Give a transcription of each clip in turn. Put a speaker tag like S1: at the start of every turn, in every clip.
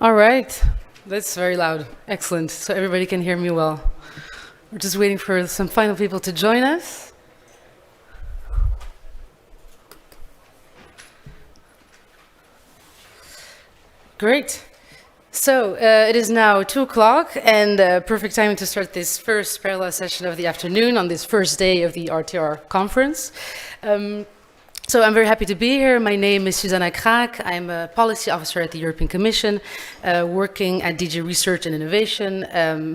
S1: All right, that's very loud. Excellent. So everybody can hear me well. We're just waiting for some final people to join us. Great. So it is now 2 o'clock and perfect timing to start this first parallel session of the afternoon on this first day of the RTR conference. So I'm very happy to be here. My name is Susanna Kraak. I'm a policy officer at the European Commission, working at DG Research and Innovation,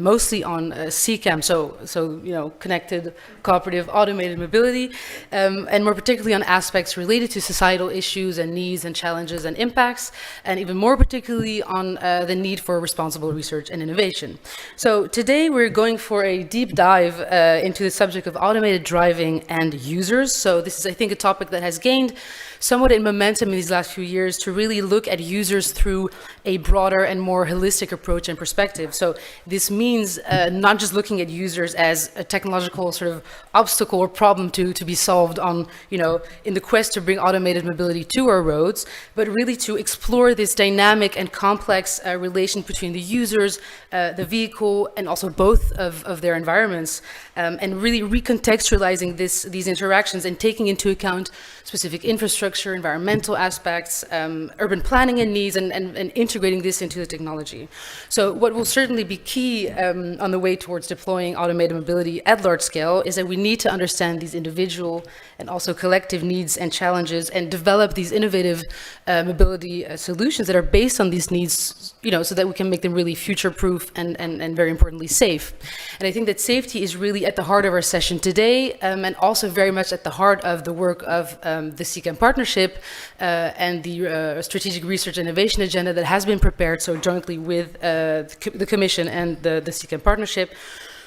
S1: mostly on CCAM, so connected, cooperative, automated mobility, and more particularly on aspects related to societal issues and needs and challenges and impacts, and even more particularly on the need for responsible research and innovation. So today we're going for a deep dive into the subject of automated driving and users. So this is, I think, a topic that has gained somewhat in momentum in these last few years to really look at users through a broader and more holistic approach and perspective. So this means not just looking at users as a technological sort of obstacle or problem to be solved on, in the quest to bring automated mobility to our roads, but really to explore this dynamic and complex relation between the users, the vehicle, and also both of their environments, and really recontextualizing these interactions and taking into account specific infrastructure, environmental aspects, urban planning and needs, and integrating this into the technology. So what will certainly be key on the way towards deploying automated mobility at large scale is that we need to understand these individual and also collective needs and challenges and develop these innovative mobility solutions that are based on these needs, so that we can make them really future-proof and very importantly safe. And I think that safety is really at the heart of our session today, and also very much at the heart of the work of the CCAM partnership and the strategic research and innovation agenda that has been prepared so jointly with the Commission and the CCAM partnership.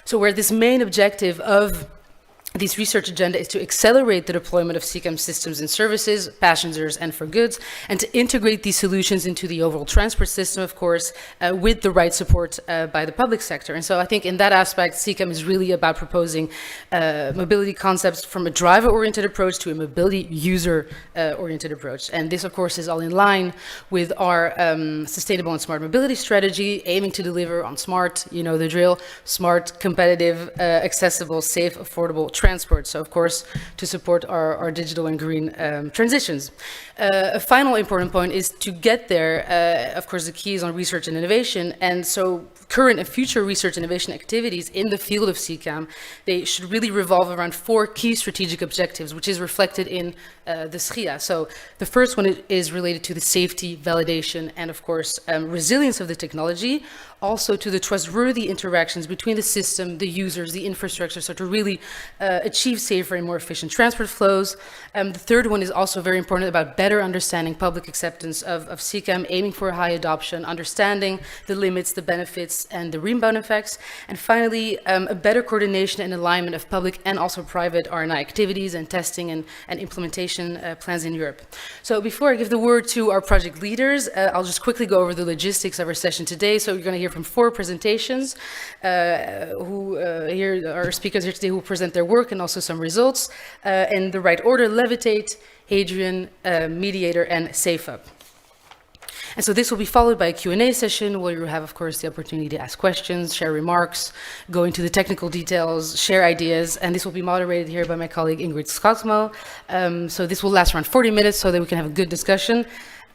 S1: So where this main objective of this research agenda is to accelerate the deployment of CCAM systems and services, passengers and for goods, and to integrate these solutions into the overall transport system, of course, with the right support by the public sector. And so I think in that aspect, CCAM is really about proposing mobility concepts from a driver-oriented approach to a mobility user-oriented approach. And this, of course, is all in line with our sustainable and smart mobility strategy, aiming to deliver on smart, the drill, smart, competitive, accessible, safe, affordable transport, so of course to support our digital and green transitions. A final important point is to get there, of course the key is on research and innovation, and so current and future research and innovation activities in the field of CCAM, they should really revolve around 4 key strategic objectives, which is reflected in the SRIA. So the first one is related to the safety, validation, and of course resilience of the technology, also to the trustworthy interactions between the system, the users, the infrastructure, so to really achieve safer and more efficient transport flows. The third one is also very important about better understanding public acceptance of CCAM, aiming for a high adoption, understanding the limits, the benefits, and the rebound effects. And finally, a better coordination and alignment of public and also private R&I activities and testing and implementation plans in Europe. So before I give the word to our project leaders, I'll just quickly go over the logistics of our session today. So you're going to hear from 4 presentations, here are speakers here today who will present their work and also some results in the right order: Levitate, Hadrian, Mediator, and SafeUp. And so this will be followed by a Q&A session where you have, of course, the opportunity to ask questions, share remarks, go into the technical details, share ideas, and this will be moderated here by my colleague Ingrid Skotsmo. So this will last around 40 minutes so that we can have a good discussion.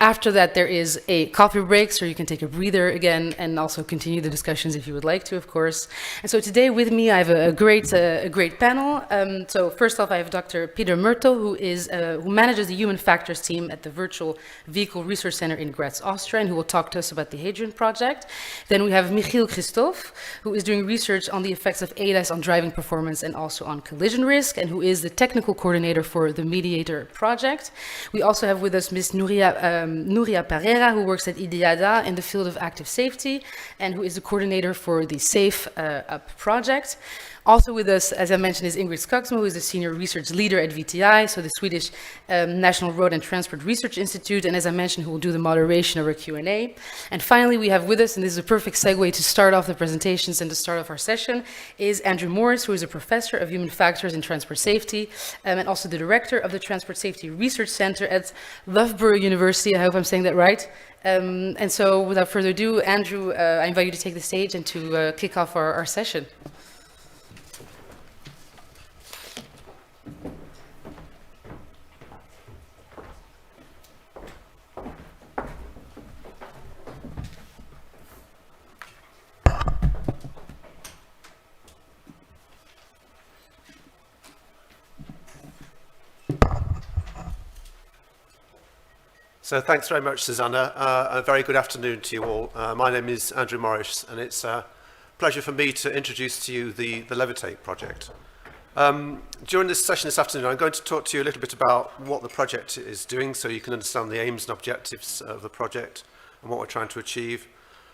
S1: After that, there is a coffee break, so you can take a breather again and also continue the discussions if you would like to, of course. And so today with me, I have a great panel. So first off, I have Dr. Peter Myrtle, who manages the human factors team at the Virtual Vehicle Research Center in Graz, Austria, and who will talk to us about the Hadrian project. Then we have Michiel Christophe, who is doing research on the effects of ADAS on driving performance and also on collision risk, and who is the technical coordinator for the Mediator project. We also have with us Ms. Nuria Pereira, who works at IDIADA in the field of active safety, and who is the coordinator for the SafeUp project. Also with us, as I mentioned, is Ingrid Skogsmo, who is the Senior Research Leader at VTI, so the Swedish National Road and Transport Research Institute, and as I mentioned, who will do the moderation of our Q&A. And finally, we have with us, and this is a perfect segue to start off the presentations and to start off our session, is Andrew Morris, who is a Professor of Human Factors in Transport Safety, and also the Director of the Transport Safety Research Center at Loughborough University. I hope I'm saying that right. And so, without further ado, Andrew, I invite you to take the stage and to kick off our session.
S2: So thanks very much, Susanna. A very good afternoon to you all. My name is Andrew Morris, and it's a pleasure for me to introduce to you the Levitate project. During this session this afternoon, I'm going to talk to you a little bit about what the project is doing, so you can understand the aims and objectives of the project and what we're trying to achieve.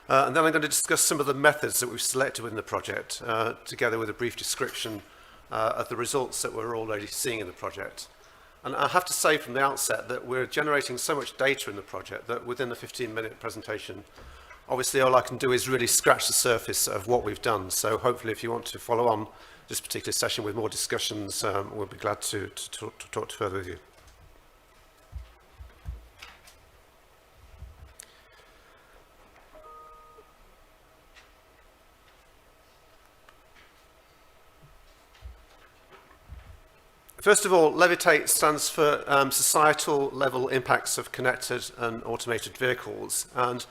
S2: And then I'm going to discuss some of the methods that we've selected within the project, together with a brief description of the results that we're already seeing in the project. And I have to say from the outset that we're generating so much data in the project that within a 15-minute presentation, obviously all I can do is really scratch the surface of what we've done. So hopefully if you want to follow on this particular session with more discussions, we'll be glad to talk further with you. First of all, Levitate stands for societal level impacts of connected and automated vehicles. And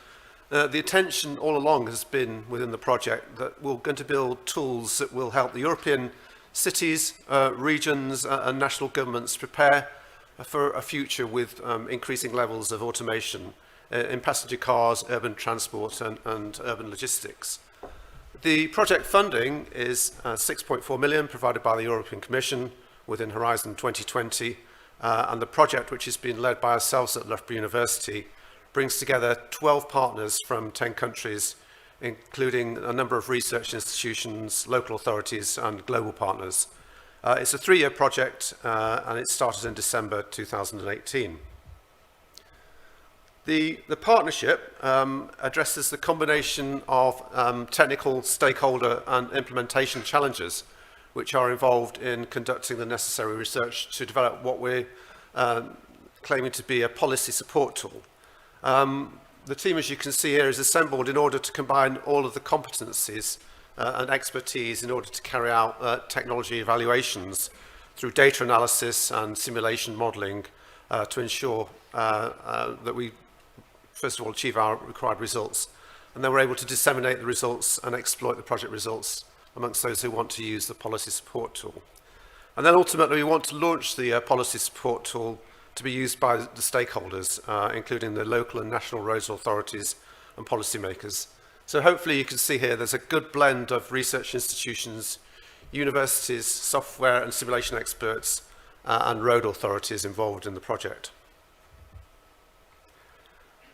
S2: the attention all along has been within the project that we're going to build tools that will help the European cities, regions and national governments prepare for a future with increasing levels of automation in passenger cars, urban transport and urban logistics. The project funding is 6.4 million provided by the European Commission within Horizon 2020, and the project, which has been led by ourselves at Loughborough University, brings together 12 partners from 10 countries, including a number of research institutions, local authorities and global partners. It's a 3-year project and it started in December 2018. The partnership addresses the combination of technical, stakeholder and implementation challenges which are involved in conducting the necessary research to develop what we're claiming to be a policy support tool. The team, as you can see here, is assembled in order to combine all of the competencies and expertise in order to carry out technology evaluations through data analysis and simulation modelling to ensure that we, first of all, achieve our required results, and then we're able to disseminate the results and exploit the project results amongst those who want to use the policy support tool. And then ultimately we want to launch the policy support tool to be used by the stakeholders, including the local and national roads authorities and policymakers. So hopefully you can see here there's a good blend of research institutions, universities, software and simulation experts, and road authorities involved in the project.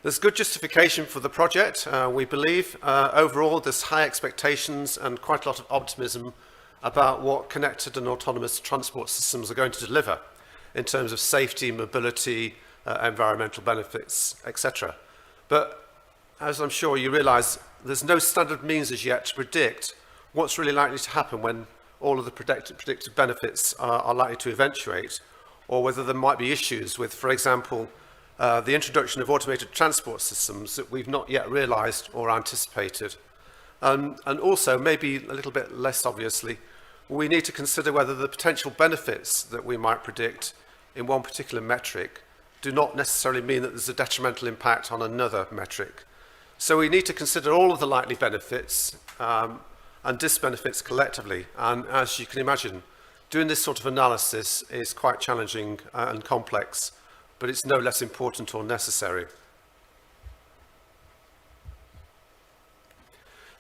S2: There's good justification for the project, we believe. Overall, there's high expectations and quite a lot of optimism about what connected and autonomous transport systems are going to deliver in terms of safety, mobility, environmental benefits, etc. But as I'm sure you realise, there's no standard means as yet to predict what's really likely to happen when all of the predicted benefits are likely to eventuate, or whether there might be issues with, for example, the introduction of automated transport systems that we've not yet realised or anticipated. And also, maybe a little bit less obviously, we need to consider whether the potential benefits that we might predict in one particular metric do not necessarily mean that there's a detrimental impact on another metric. So we need to consider all of the likely benefits and disbenefits collectively. And as you can imagine, doing this sort of analysis is quite challenging and complex, but it's no less important or necessary.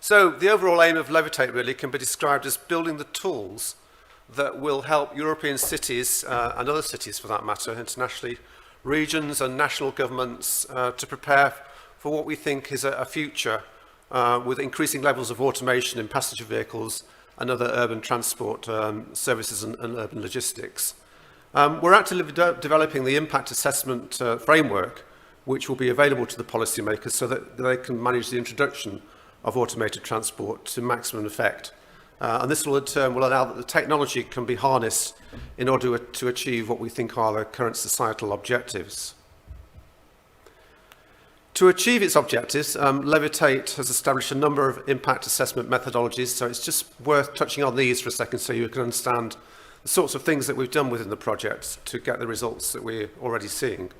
S2: So the overall aim of Levitate really can be described as building the tools that will help European cities and other cities for that matter, internationally, regions and national governments to prepare for what we think is a future with increasing levels of automation in passenger vehicles and other urban transport services and urban logistics. We're actively developing the impact assessment framework, which will be available to the policymakers so that they can manage the introduction of automated transport to maximum effect. And this will in turn will allow that the technology can be harnessed in order to achieve what we think are the current societal objectives. To achieve its objectives, Levitate has established a number of impact assessment methodologies, so it's just worth touching on these for a second so you can understand the sorts of things that we've done within the project to get the results that we're already seeing.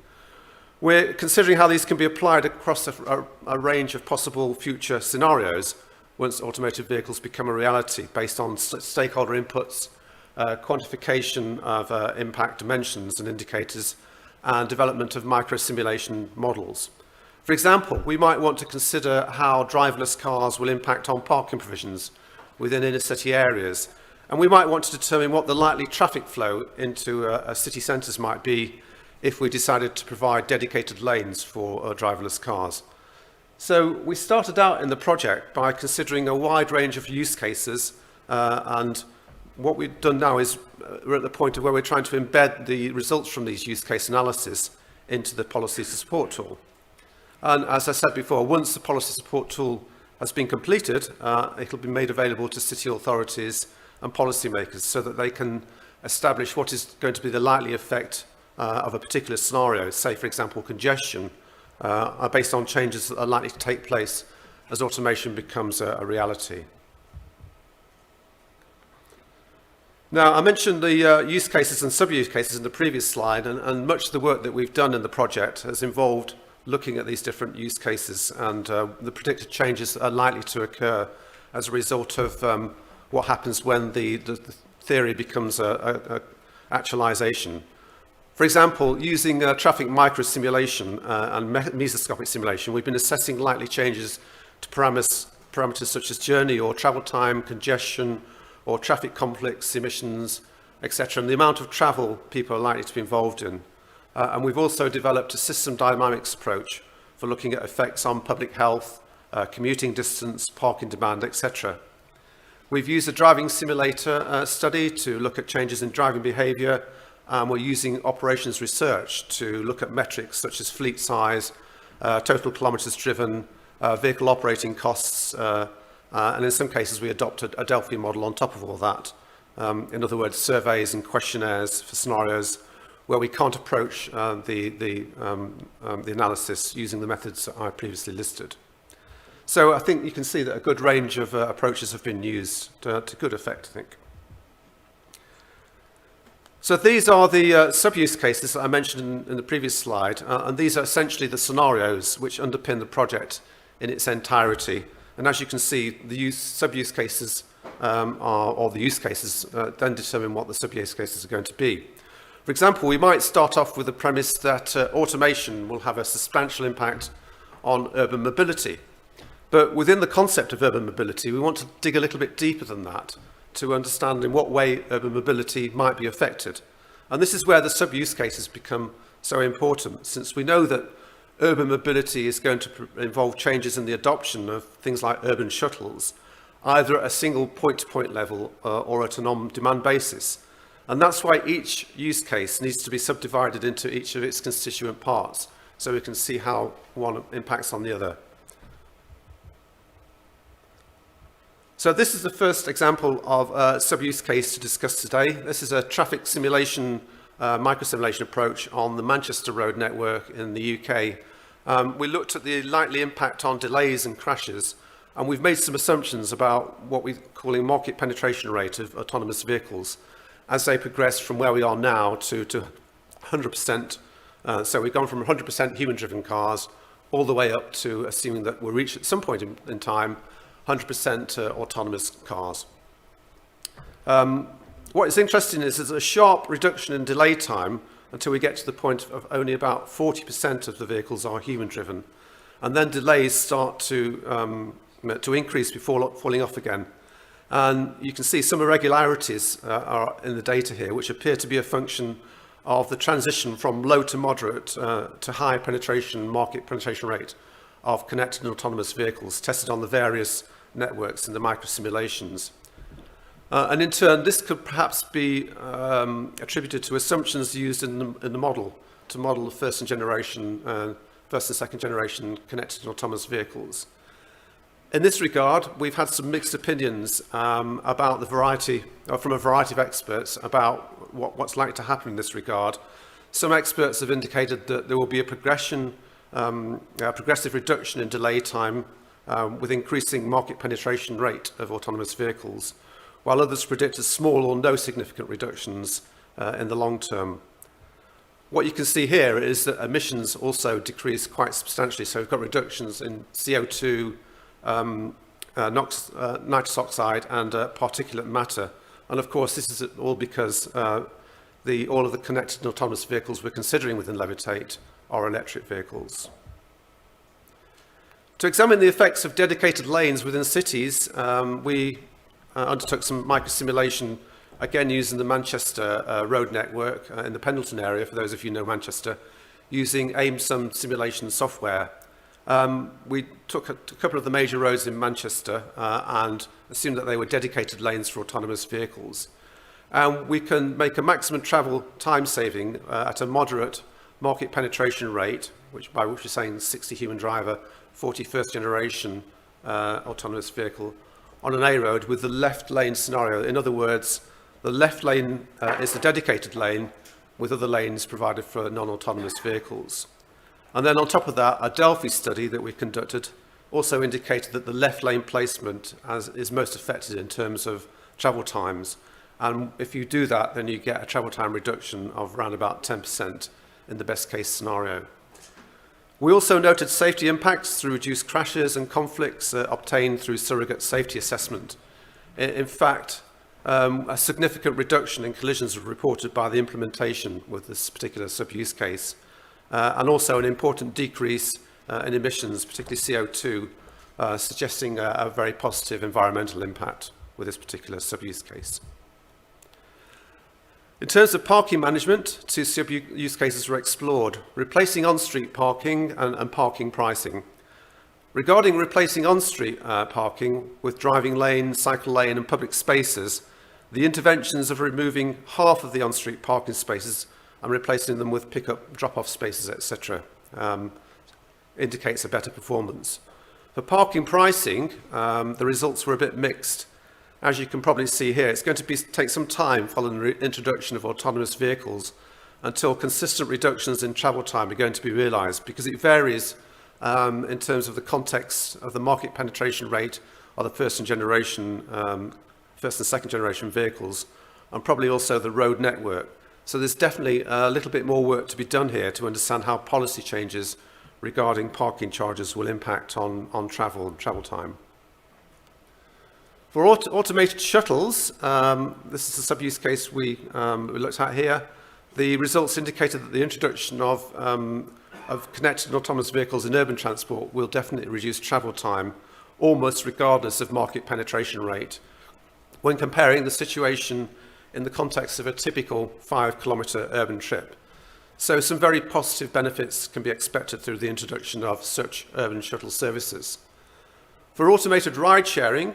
S2: We're considering how these can be applied across a range of possible future scenarios once automated vehicles become a reality based on stakeholder inputs, quantification of impact dimensions and indicators, and development of micro-simulation models. For example, we might want to consider how driverless cars will impact on parking provisions within inner city areas, and we might want to determine what the likely traffic flow into city centres might be if we decided to provide dedicated lanes for driverless cars. So we started out in the project by considering a wide range of use cases, and what we've done now is we're at the point of where we're trying to embed the results from these use case analysis into the policy support tool. And as I said before, once the policy support tool has been completed, it'll be made available to city authorities and policymakers so that they can establish what is going to be the likely effect of a particular scenario, say for example congestion, are based on changes that are likely to take place as automation becomes a reality. Now, I mentioned the use cases and sub-use cases in the previous slide, and much of the work that we've done in the project has involved looking at these different use cases and the predicted changes that are likely to occur as a result of what happens when the theory becomes a actualization. For example, using traffic micro-simulation and mesoscopic simulation, we've been assessing likely changes to parameters such as journey or travel time, congestion, or traffic conflicts, emissions, etc., and the amount of travel people are likely to be involved in. And we've also developed a system dynamics approach for looking at effects on public health, commuting distance, parking demand, etc. We've used a driving simulator study to look at changes in driving behaviour, and we're using operations research to look at metrics such as fleet size, total kilometres driven, vehicle operating costs, and in some cases we adopted a Delphi model on top of all that. In other words, surveys and questionnaires for scenarios where we can't approach the analysis using the methods that I previously listed. So I think you can see that a good range of approaches have been used to good effect, I think. So these are the sub-use cases that I mentioned in the previous slide, and these are essentially the scenarios which underpin the project in its entirety. And as you can see, the sub-use cases or the use cases then determine what the sub-use cases are going to be. For example, we might start off with the premise that automation will have a substantial impact on urban mobility. But within the concept of urban mobility, we want to dig a little bit deeper than that to understand in what way urban mobility might be affected. And this is where the sub-use cases become so important, since we know that urban mobility is going to involve changes in the adoption of things like urban shuttles, either at a single point-to-point level or at an on-demand basis. And that's why each use case needs to be subdivided into each of its constituent parts, so we can see how one impacts on the other. So this is the first example of a sub-use case to discuss today. This is a traffic simulation, micro-simulation approach on the Manchester Road network in the UK. We looked at the likely impact on delays and crashes, and we've made some assumptions about what we're calling market penetration rate of autonomous vehicles as they progress from where we are now to 100%. So we've gone from 100% human-driven cars all the way up to assuming that we'll reach at some point in time 100% autonomous cars. What is interesting is there's a sharp reduction in delay time until we get to the point of only about 40% of the vehicles are human-driven, and then delays start to increase before falling off again. And you can see some irregularities are in the data here, which appear to be a function of the transition from low to moderate to high penetration, market penetration rate of connected and autonomous vehicles tested on the various networks in the micro-simulations. And in turn, this could perhaps be attributed to assumptions used in the model to model the first and second generation connected and autonomous vehicles. In this regard, we've had some mixed opinions about the variety, or from a variety of experts, about what's likely to happen in this regard. Some experts have indicated that there will be a progressive reduction in delay time with increasing market penetration rate of autonomous vehicles, while others predict small or no significant reductions in the long term. What you can see here is that emissions also decrease quite substantially. So we've got reductions in CO2, nitrous oxide and particulate matter. And of course, this is all because all of the connected and autonomous vehicles we're considering within Levitate are electric vehicles. To examine the effects of dedicated lanes within cities, we undertook some microsimulation, again using the Manchester road network in the Pendleton area, for those of you who know Manchester, using AIM-SUM simulation software. We took a couple of the major roads in Manchester and assumed that they were dedicated lanes for autonomous vehicles. We can make a maximum travel time saving at a moderate market penetration rate, by which we're saying 60 human driver, 40 first generation autonomous vehicle on an A road with the left lane scenario. In other words, the left lane is the dedicated lane with other lanes provided for non-autonomous vehicles. And then on top of that, a Delphi study that we conducted also indicated that the left lane placement is most affected in terms of travel times. And if you do that, then you get a travel time reduction of around about 10% in the best case scenario. We also noted safety impacts through reduced crashes and conflicts obtained through surrogate safety assessment. In fact, a significant reduction in collisions was reported by the implementation with this particular sub-use case, and also an important decrease in emissions, particularly CO2, suggesting a very positive environmental impact with this particular sub-use case. In terms of parking management, two sub-use cases were explored: replacing on-street parking and parking pricing. Regarding replacing on-street parking with driving lane, cycle lane and public spaces, the interventions of removing half of the on-street parking spaces and replacing them with pick-up, drop-off spaces, etc., indicates a better performance. For parking pricing, the results were a bit mixed. As you can probably see here, it's going to take some time following the introduction of autonomous vehicles until consistent reductions in travel time are going to be realised, because it varies in terms of the context of the market penetration rate of the first and second generation vehicles, and probably also the road network. So there's definitely a little bit more work to be done here to understand how policy changes regarding parking charges will impact on travel and travel time. For automated shuttles, this is a sub-use case we looked at here. The results indicated that the introduction of connected and autonomous vehicles in urban transport will definitely reduce travel time, almost regardless of market penetration rate, when comparing the situation in the context of a typical 5-kilometre urban trip. So some very positive benefits can be expected through the introduction of such urban shuttle services. For automated ride sharing,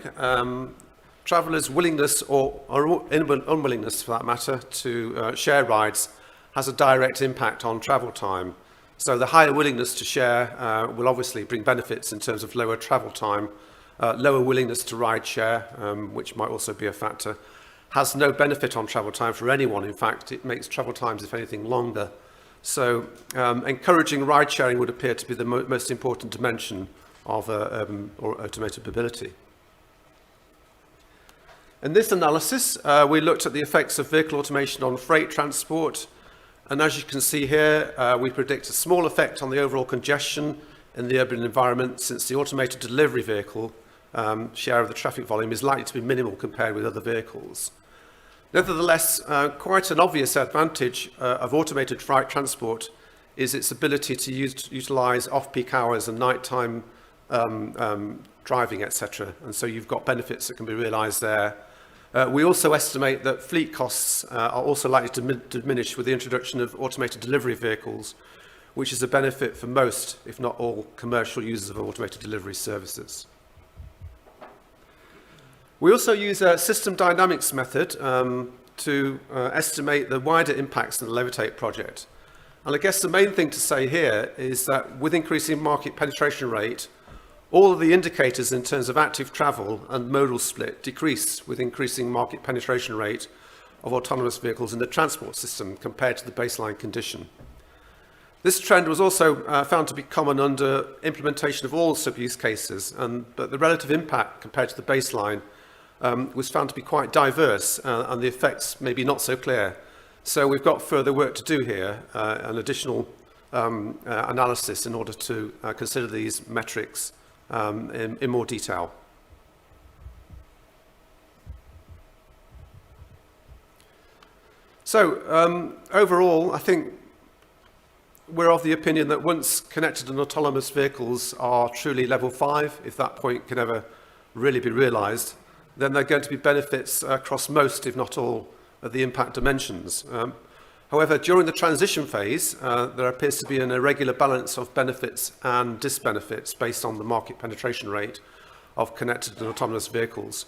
S2: travellers' willingness or unwillingness, for that matter, to share rides has a direct impact on travel time. So the higher willingness to share will obviously bring benefits in terms of lower travel time. Lower willingness to ride share, which might also be a factor, has no benefit on travel time for anyone. In fact, it makes travel times, if anything, longer. So encouraging ride sharing would appear to be the most important dimension of urban or automated mobility. In this analysis, we looked at the effects of vehicle automation on freight transport. And as you can see here, we predict a small effect on the overall congestion in the urban environment, since the automated delivery vehicle share of the traffic volume is likely to be minimal compared with other vehicles. Nevertheless, quite an obvious advantage of automated freight transport is its ability to utilise off-peak hours and nighttime driving, etc. And so you've got benefits that can be realised there. We also estimate that fleet costs are also likely to diminish with the introduction of automated delivery vehicles, which is a benefit for most, if not all, commercial users of automated delivery services. We also use a system dynamics method to estimate the wider impacts of the Levitate project. And I guess the main thing to say here is that with increasing market penetration rate, all of the indicators in terms of active travel and modal split decrease with increasing market penetration rate of autonomous vehicles in the transport system compared to the baseline condition. This trend was also found to be common under implementation of all sub-use cases, but the relative impact compared to the baseline was found to be quite diverse, and the effects maybe not so clear. So we've got further work to do here, an additional analysis in order to consider these metrics in more detail. So overall, I think we're of the opinion that once connected and autonomous vehicles are truly level 5, if that point can ever really be realized, then there are going to be benefits across most, if not all, of the impact dimensions. However, during the transition phase, there appears to be an irregular balance of benefits and disbenefits based on the market penetration rate of connected and autonomous vehicles.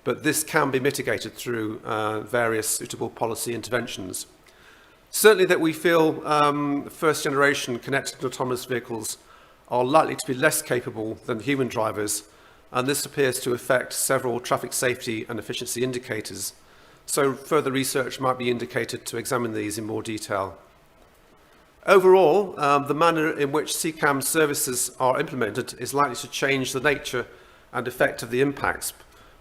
S2: But this can be mitigated through various suitable policy interventions. Certainly that we feel first generation connected and autonomous vehicles are likely to be less capable than human drivers, and this appears to affect several traffic safety and efficiency indicators. So further research might be indicated to examine these in more detail. Overall, the manner in which CCAM services are implemented is likely to change the nature and effect of the impacts.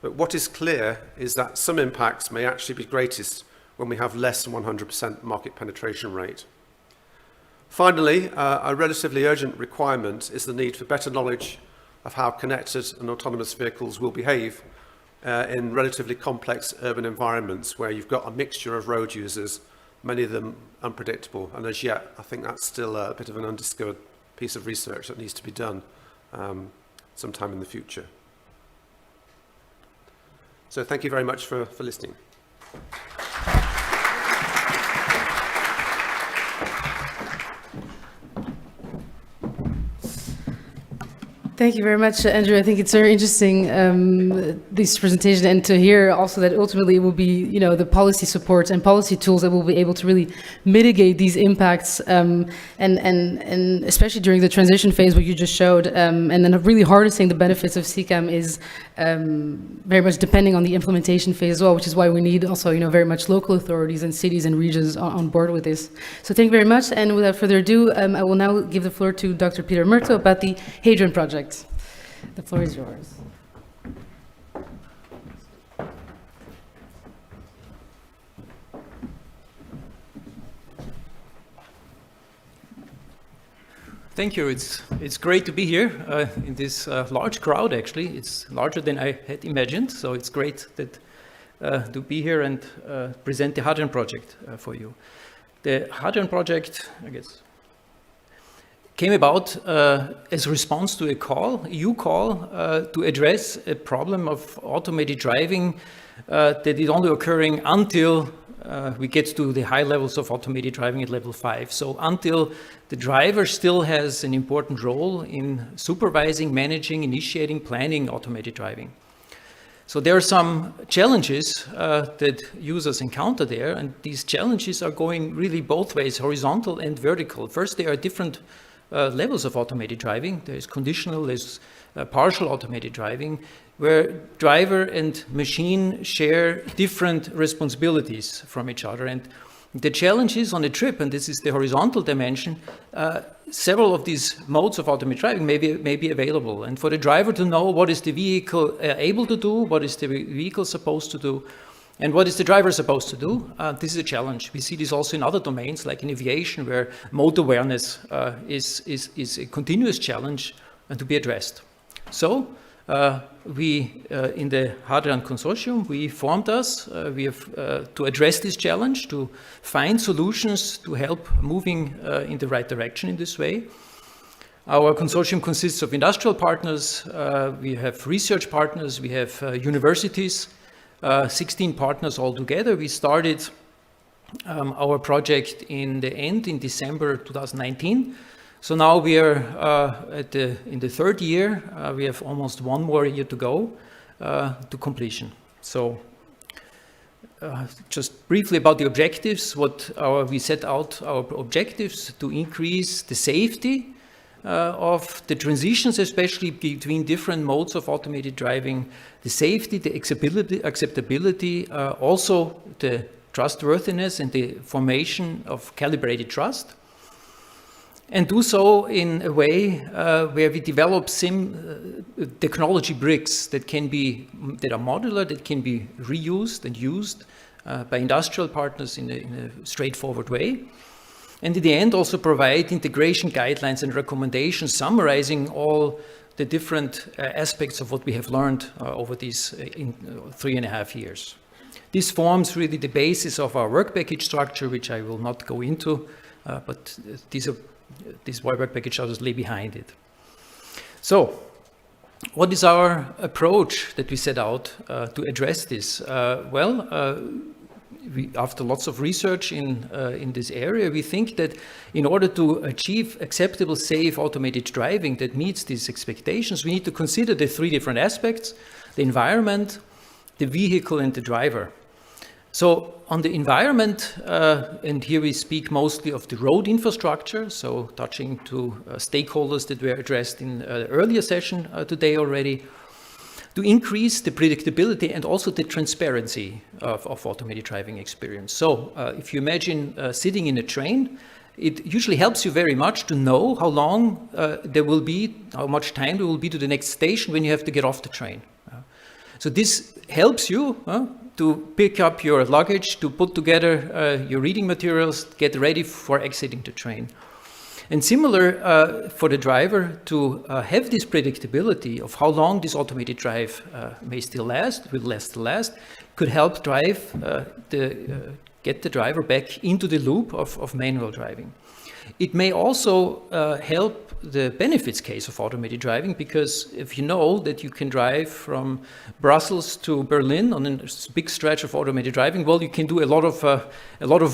S2: But what is clear is that some impacts may actually be greatest when we have less than 100% market penetration rate. Finally, a relatively urgent requirement is the need for better knowledge of how connected and autonomous vehicles will behave in relatively complex urban environments where you've got a mixture of road users, many of them unpredictable. And as yet, I think that's still a bit of an undiscovered piece of research that needs to be done sometime in the future. So thank you very much for listening.
S1: Thank you very much, Andrew. I think it's very interesting, this presentation, and to hear also that ultimately it will be, the policy support and policy tools that will be able to really mitigate these impacts, and especially during the transition phase, what you just showed, and then really harnessing the benefits of CCAM is very much depending on the implementation phase as well, which is why we need also, very much local authorities and cities and regions on board with this. So thank you very much, and without further ado, I will now give the floor to Dr. Peter Murto about the Hadron Project. The floor is yours.
S3: Thank you. It's great to be here in this large crowd. Actually, it's larger than I had imagined. So it's great that to be here and present the Hadron Project for you. The Hadron Project, I guess, came about as a response to a EU call to address a problem of automated driving that is only occurring until we get to the high levels of automated driving at level 5. So until the driver still has an important role in supervising, managing, initiating, planning automated driving. So there are some challenges that users encounter there, and these challenges are going really both ways, horizontal and vertical. First, there are different levels of automated driving. There is conditional, there's partial automated driving, where driver and machine share different responsibilities from each other. And the challenge is on a trip, and this is the horizontal dimension, several of these modes of automated driving may be available. And for the driver to know what is the vehicle able to do, what is the vehicle supposed to do, and what is the driver supposed to do? This is a challenge. We see this also in other domains, like in aviation, where mode awareness is a continuous challenge to be addressed. So we, in the Hadron Consortium, we formed us. We have to address this challenge, to find solutions to help moving in the right direction in this way. Our consortium consists of industrial partners. We have research partners. We have universities. 16 partners altogether. We started our project in December 2019. So now we are in the third year. We have almost one more year to go. to completion. So just briefly about the objectives, we set out our objectives to increase the safety of the transitions, especially between different modes of automated driving, the safety, the acceptability, also the trustworthiness and the formation of calibrated trust. And do so in a way where we develop technology bricks that are modular, that can be reused and used by industrial partners in a straightforward way. And in the end, also provide integration guidelines and recommendations summarizing all the different aspects of what we have learned over these 3.5 years. This forms really the basis of our work package structure, which I will not go into, but this work package others lay behind it. So, what is our approach that we set out to address this? After lots of research in this area, we think that in order to achieve acceptable, safe, automated driving that meets these expectations, we need to consider the 3 different aspects: the environment, the vehicle, and the driver. So on the environment, and here we speak mostly of the road infrastructure, so touching to stakeholders that were addressed in the earlier session today already, to increase the predictability and also the transparency of automated driving experience. So if you imagine sitting in a train, it usually helps you very much to know how long how much time there will be to the next station when you have to get off the train. So this helps you to pick up your luggage, to put together your reading materials, get ready for exiting the train. And similar for the driver to have this predictability of how long this automated drive may still last, will last, could help get the driver back into the loop of manual driving. It may also help the benefits case of automated driving, because if you know that you can drive from Brussels to Berlin on a big stretch of automated driving, well, you can do a lot of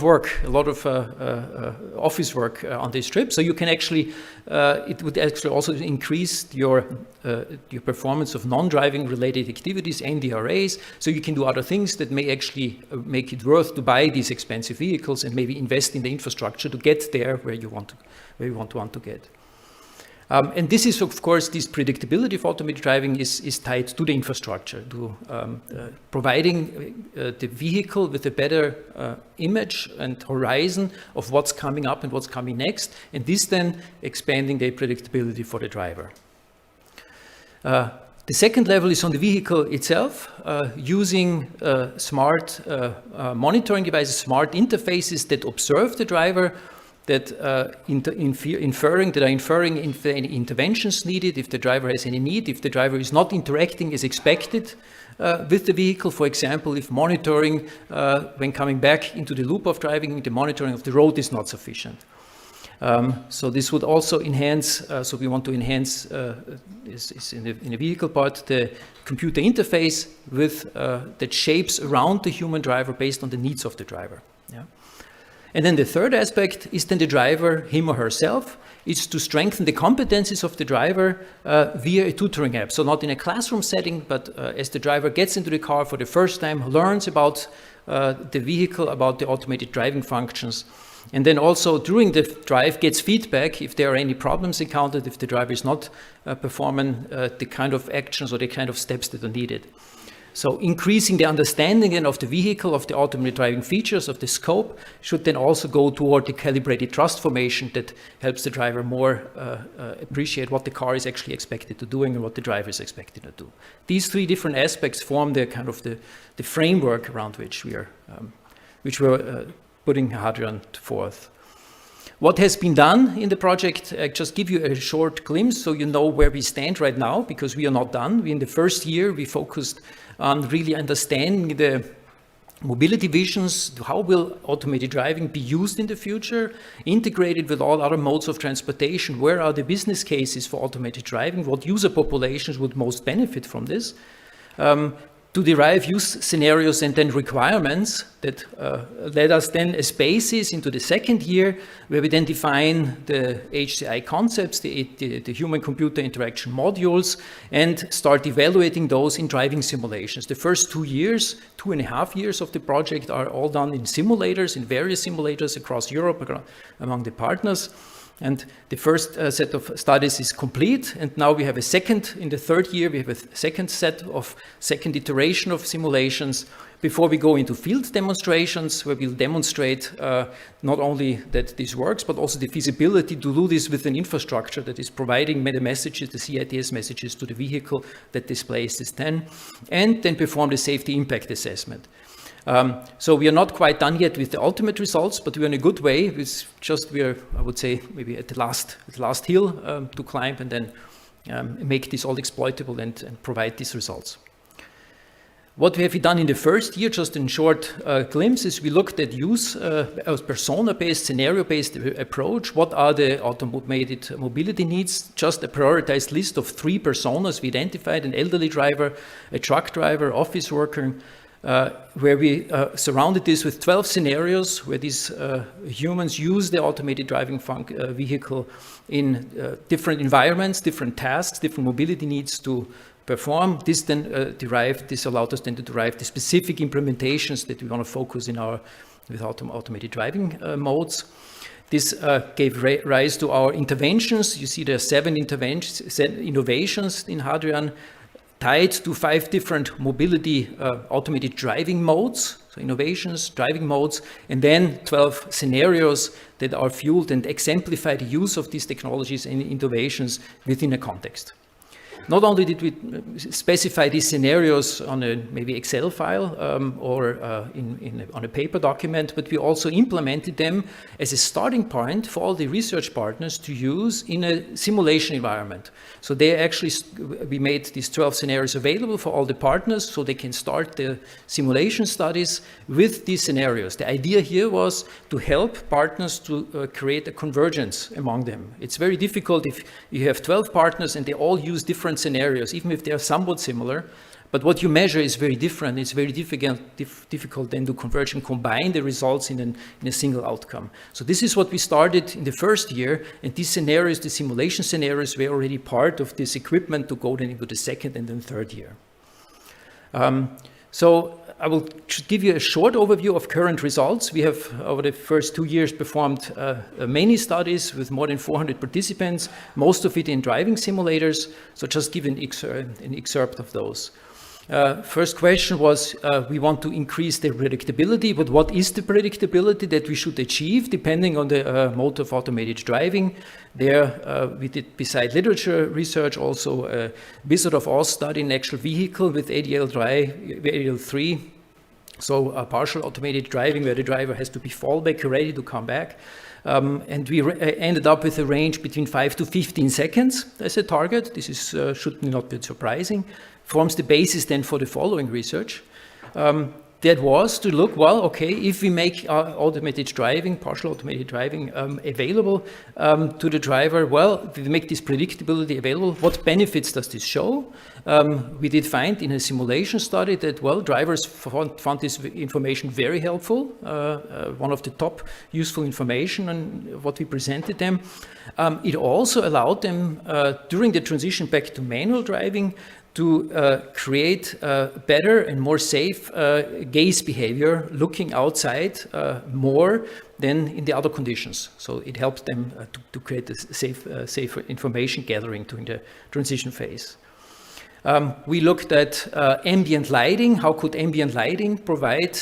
S3: work, a lot of office work on this trip. So you can actually, it would actually also increase your performance of non-driving related activities, NDRAs. So you can do other things that may actually make it worth to buy these expensive vehicles and maybe invest in the infrastructure to get there where you want to get. And this is, of course, this predictability of automated driving is tied to the infrastructure, to providing the vehicle with a better image and horizon of what's coming up and what's coming next, and this then expanding the predictability for the driver. The second level is on the vehicle itself, using smart monitoring devices, smart interfaces that observe the driver, that are inferring if any interventions needed, if the driver has any need, if the driver is not interacting as expected with the vehicle. For example, if monitoring when coming back into the loop of driving, the monitoring of the road is not sufficient. So this would also enhance, so we want to enhance is in the vehicle part, the computer interface that shapes around the human driver based on the needs of the driver. Yeah. And then the third aspect is then the driver, him or herself. It's to strengthen the competencies of the driver via a tutoring app. So not in a classroom setting, but as the driver gets into the car for the first time, learns about the vehicle, about the automated driving functions, and then also during the drive gets feedback if there are any problems encountered, if the driver is not performing the kind of actions or the kind of steps that are needed. So increasing the understanding of the vehicle, of the automated driving features, of the scope, should then also go toward the calibrated trust formation that helps the driver more appreciate what the car is actually expected to do and what the driver is expected to do. These 3 different aspects form the kind of the framework around which we're putting Hadrian forth. What has been done in the project, I just give you a short glimpse so you know where we stand right now, because we are not done. In the first year, we focused on really understanding the mobility visions, how will automated driving be used in the future, integrated with all other modes of transportation, where are the business cases for automated driving, what user populations would most benefit from this. to derive use scenarios and then requirements that led us then as basis into the second year, where we then define the HCI concepts, the human-computer interaction modules, and start evaluating those in driving simulations. The first 2 years, 2.5 years of the project are all done in simulators, in various simulators across Europe, among the partners. And the first set of studies is complete, and now we have a second, in the third year, we have a second iteration of simulations before we go into field demonstrations, where we'll demonstrate not only that this works, but also the feasibility to do this with an infrastructure that is providing the messages, the CITS messages to the vehicle that displays this then, and then perform the safety impact assessment. So we are not quite done yet with the ultimate results, but we're in a good way. We're, I would say, maybe at the last hill to climb, and then make this all exploitable and provide these results. What we have done in the first year, just in short glimpse, is we looked at use a persona-based, scenario-based approach. What are the automated mobility needs? Just a prioritized list of 3 personas we identified: an elderly driver, a truck driver, office worker, where we surrounded this with 12 scenarios where these humans use the automated driving vehicle in different environments, different tasks, different mobility needs to perform. This then allowed us then to derive the specific implementations that we want to focus in with automated driving modes. This gave rise to our interventions. You see there are 7 innovations in Hadrian, tied to 5 different mobility automated driving modes, so innovations, driving modes, and then 12 scenarios that are fueled and exemplify the use of these technologies and innovations within a context. Not only did we specify these scenarios on a maybe Excel file or on a paper document, but we also implemented them as a starting point for all the research partners to use in a simulation environment. So we made these 12 scenarios available for all the partners so they can start the simulation studies with these scenarios. The idea here was to help partners to create a convergence among them. It's very difficult if you have 12 partners and they all use different scenarios, even if they are somewhat similar, but what you measure is very different. It's very difficult then to converge and combine the results in a single outcome. So this is what we started in the first year, and these scenarios, the simulation scenarios, were already part of this equipment to go then into the second and then third year. So I will give you a short overview of current results. We have, over the first 2 years, performed many studies with more than 400 participants, most of it in driving simulators. So just give an excerpt of those. First question was, we want to increase the predictability, but what is the predictability that we should achieve depending on the mode of automated driving? There we did, beside literature research, also a Wizard of Oz study in actual vehicle with ADL3, so partial automated driving where the driver has to be fallback ready to come back. And we ended up with a range between 5 to 15 seconds as a target. This is should not be surprising. Forms the basis then for the following research. That was to look, well, okay, if we make automated driving, partial automated driving available to the driver, well, we make this predictability available. What benefits does this show? We did find in a simulation study that, well, drivers found this information very helpful, one of the top useful information on what we presented them. It also allowed them, during the transition back to manual driving, to create better and more safe gaze behavior, looking outside more than in the other conditions. So it helped them to create a safer information gathering during the transition phase. We looked at ambient lighting. How could ambient lighting provide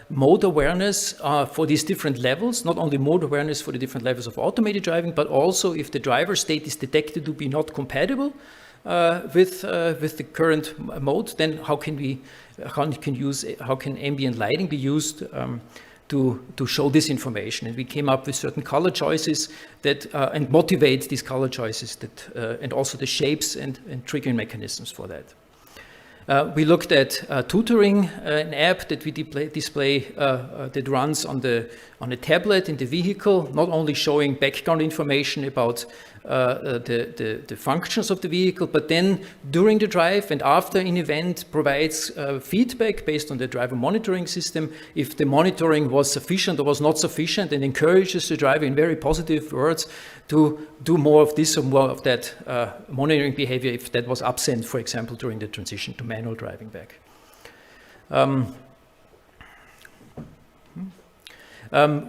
S3: mode awareness for these different levels? Not only mode awareness for the different levels of automated driving, but also if the driver state is detected to be not compatible with the current mode, then how can ambient lighting be used to show this information? And we came up with certain color choices that and motivate these color choices that and also the shapes and triggering mechanisms for that. We looked at tutoring, an app that we display that runs on a tablet in the vehicle, not only showing background information about the functions of the vehicle, but then during the drive and after an event provides feedback based on the driver monitoring system if the monitoring was sufficient or was not sufficient, and encourages the driver in very positive words to do more of this or more of that monitoring behavior if that was absent, for example, during the transition to manual driving back.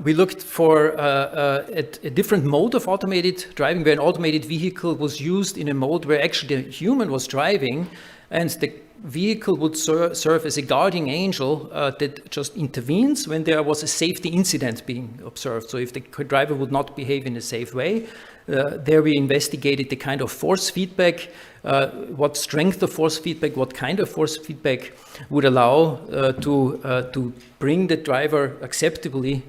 S3: We looked for a different mode of automated driving, where an automated vehicle was used in a mode where actually the human was driving and the vehicle would serve as a guardian angel that just intervenes when there was a safety incident being observed. So if the driver would not behave in a safe way, there we investigated the kind of force feedback, what strength of force feedback, what kind of force feedback would allow to bring the driver acceptably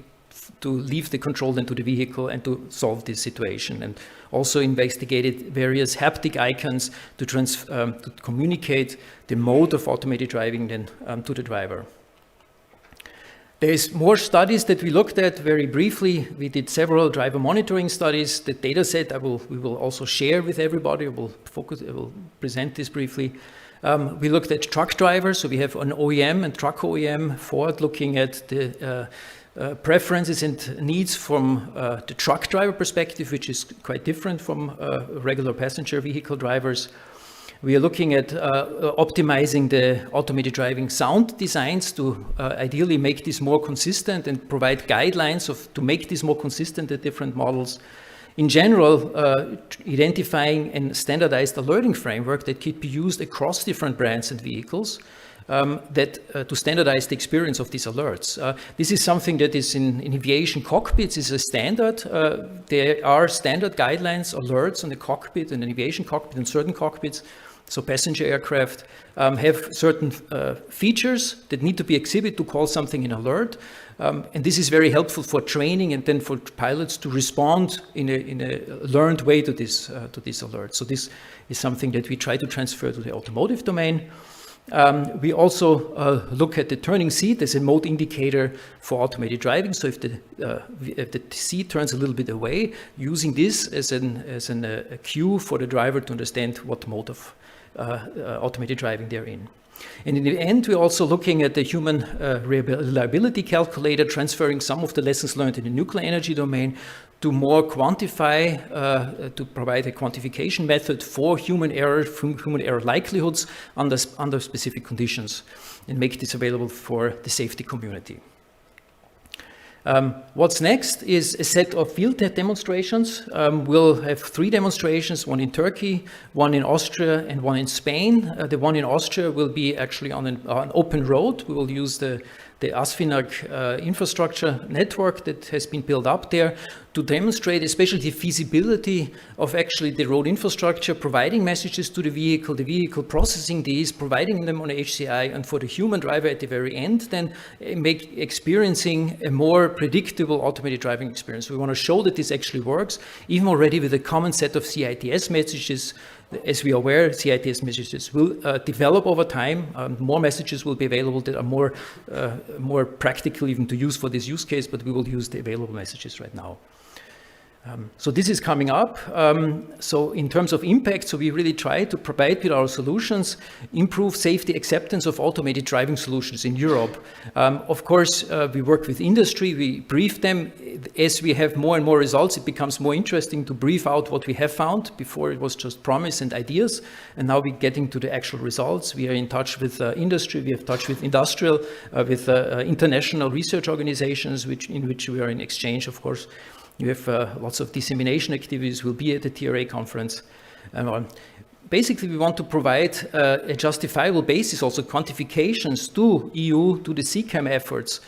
S3: to leave the control into the vehicle and to solve this situation. And also investigated various haptic icons to communicate the mode of automated driving then to the driver. There's more studies that we looked at very briefly. We did several driver monitoring studies. The data set we will also share with everybody. I will present this briefly. We looked at truck drivers. So we have an OEM and truck OEM, Ford, looking at the preferences and needs from the truck driver perspective, which is quite different from regular passenger vehicle drivers. We are looking at optimizing the automated driving sound designs to ideally make this more consistent and provide guidelines to make this more consistent at different models. In general, identifying and standardized alerting framework that could be used across different brands and vehicles to standardize the experience of these alerts. This is something that is in aviation cockpits is a standard. There are standard guidelines, alerts on the cockpit and an aviation cockpit and certain cockpits. So passenger aircraft have certain features that need to be exhibited to call something an alert. And this is very helpful for training and then for pilots to respond in a learned way to this alert. So this is something that we try to transfer to the automotive domain. We also look at the turning seat as a mode indicator for automated driving. So if the seat turns a little bit away, using this as a cue for the driver to understand what mode of automated driving they're in. And in the end, we're also looking at the human reliability calculator, transferring some of the lessons learned in the nuclear energy domain to more quantify, to provide a quantification method for human error likelihoods under specific conditions, and make this available for the safety community. What's next is a set of field demonstrations. We'll have 3 demonstrations, one in Turkey, one in Austria, and one in Spain. The one in Austria will be actually on an open road. We will use the ASFINAG infrastructure network that has been built up there to demonstrate especially the feasibility of actually the road infrastructure, providing messages to the vehicle processing these, providing them on HCI, and for the human driver at the very end, then experiencing a more predictable automated driving experience. We want to show that this actually works, even already with a common set of CITS messages. As we are aware, CITS messages will develop over time. More messages will be available that are more practical even to use for this use case, but we will use the available messages right now. So this is coming up. So in terms of impact, so we really try to provide with our solutions, improve safety acceptance of automated driving solutions in Europe. Of course, we work with industry, we brief them. As we have more and more results, it becomes more interesting to brief out what we have found. Before it was just promise and ideas, and now we're getting to the actual results. We are in touch with industry, we have touch with industrial, with international research organizations, in which we are in exchange, of course. You have lots of dissemination activities. We'll be at the TRA conference. Basically, we want to provide a justifiable basis, also quantifications to EU, to the CCAM efforts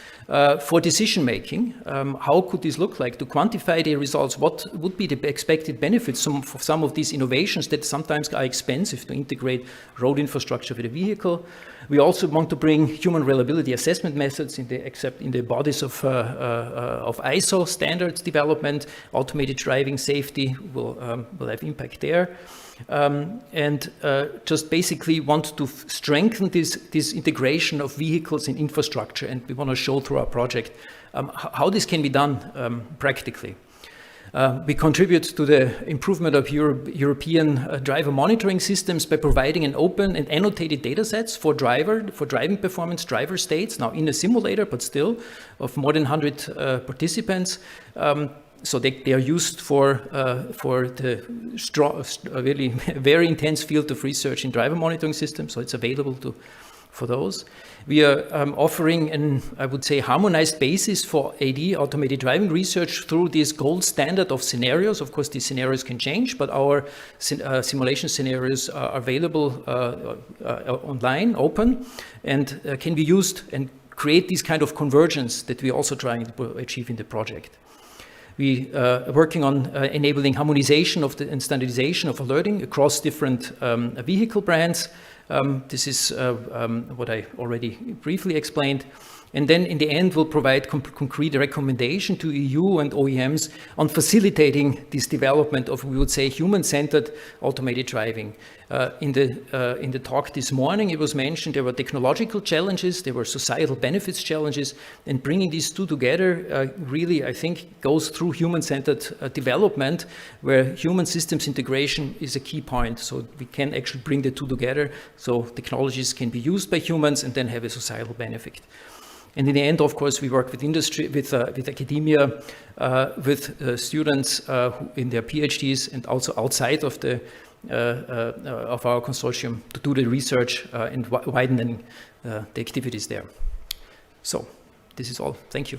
S3: for decision making. How could this look like to quantify the results? What would be the expected benefits for some of these innovations that sometimes are expensive to integrate road infrastructure with a vehicle? We also want to bring human reliability assessment methods in the bodies of ISO standards development. Automated driving safety will have impact there. And just basically want to strengthen this integration of vehicles and infrastructure, and we want to show through our project how this can be done practically. We contribute to the improvement of European driver monitoring systems by providing an open and annotated data sets for driving performance, driver states, now in a simulator, but still, of more than 100 participants. So they are used for the really very intense field of research in driver monitoring systems, so it's available for those. We are offering I would say, harmonized basis for AD, automated driving research, through this gold standard of scenarios. Of course, these scenarios can change, but our simulation scenarios are available online, open, and can be used and create this kind of convergence that we're also trying to achieve in the project. We are working on enabling harmonization and standardization of alerting across different vehicle brands. This is what I already briefly explained. And then in the end, we'll provide concrete recommendation to EU and OEMs on facilitating this development of, we would say, human-centered automated driving. In the talk this morning, it was mentioned there were technological challenges, there were societal benefits challenges, and bringing these two together really, I think, goes through human-centered development, where human systems integration is a key point. So we can actually bring the two together, so technologies can be used by humans and then have a societal benefit. And in the end, of course, we work with industry, with academia, with students in their PhDs, and also outside of of our consortium to do the research and widening the activities there. So this is all. Thank you.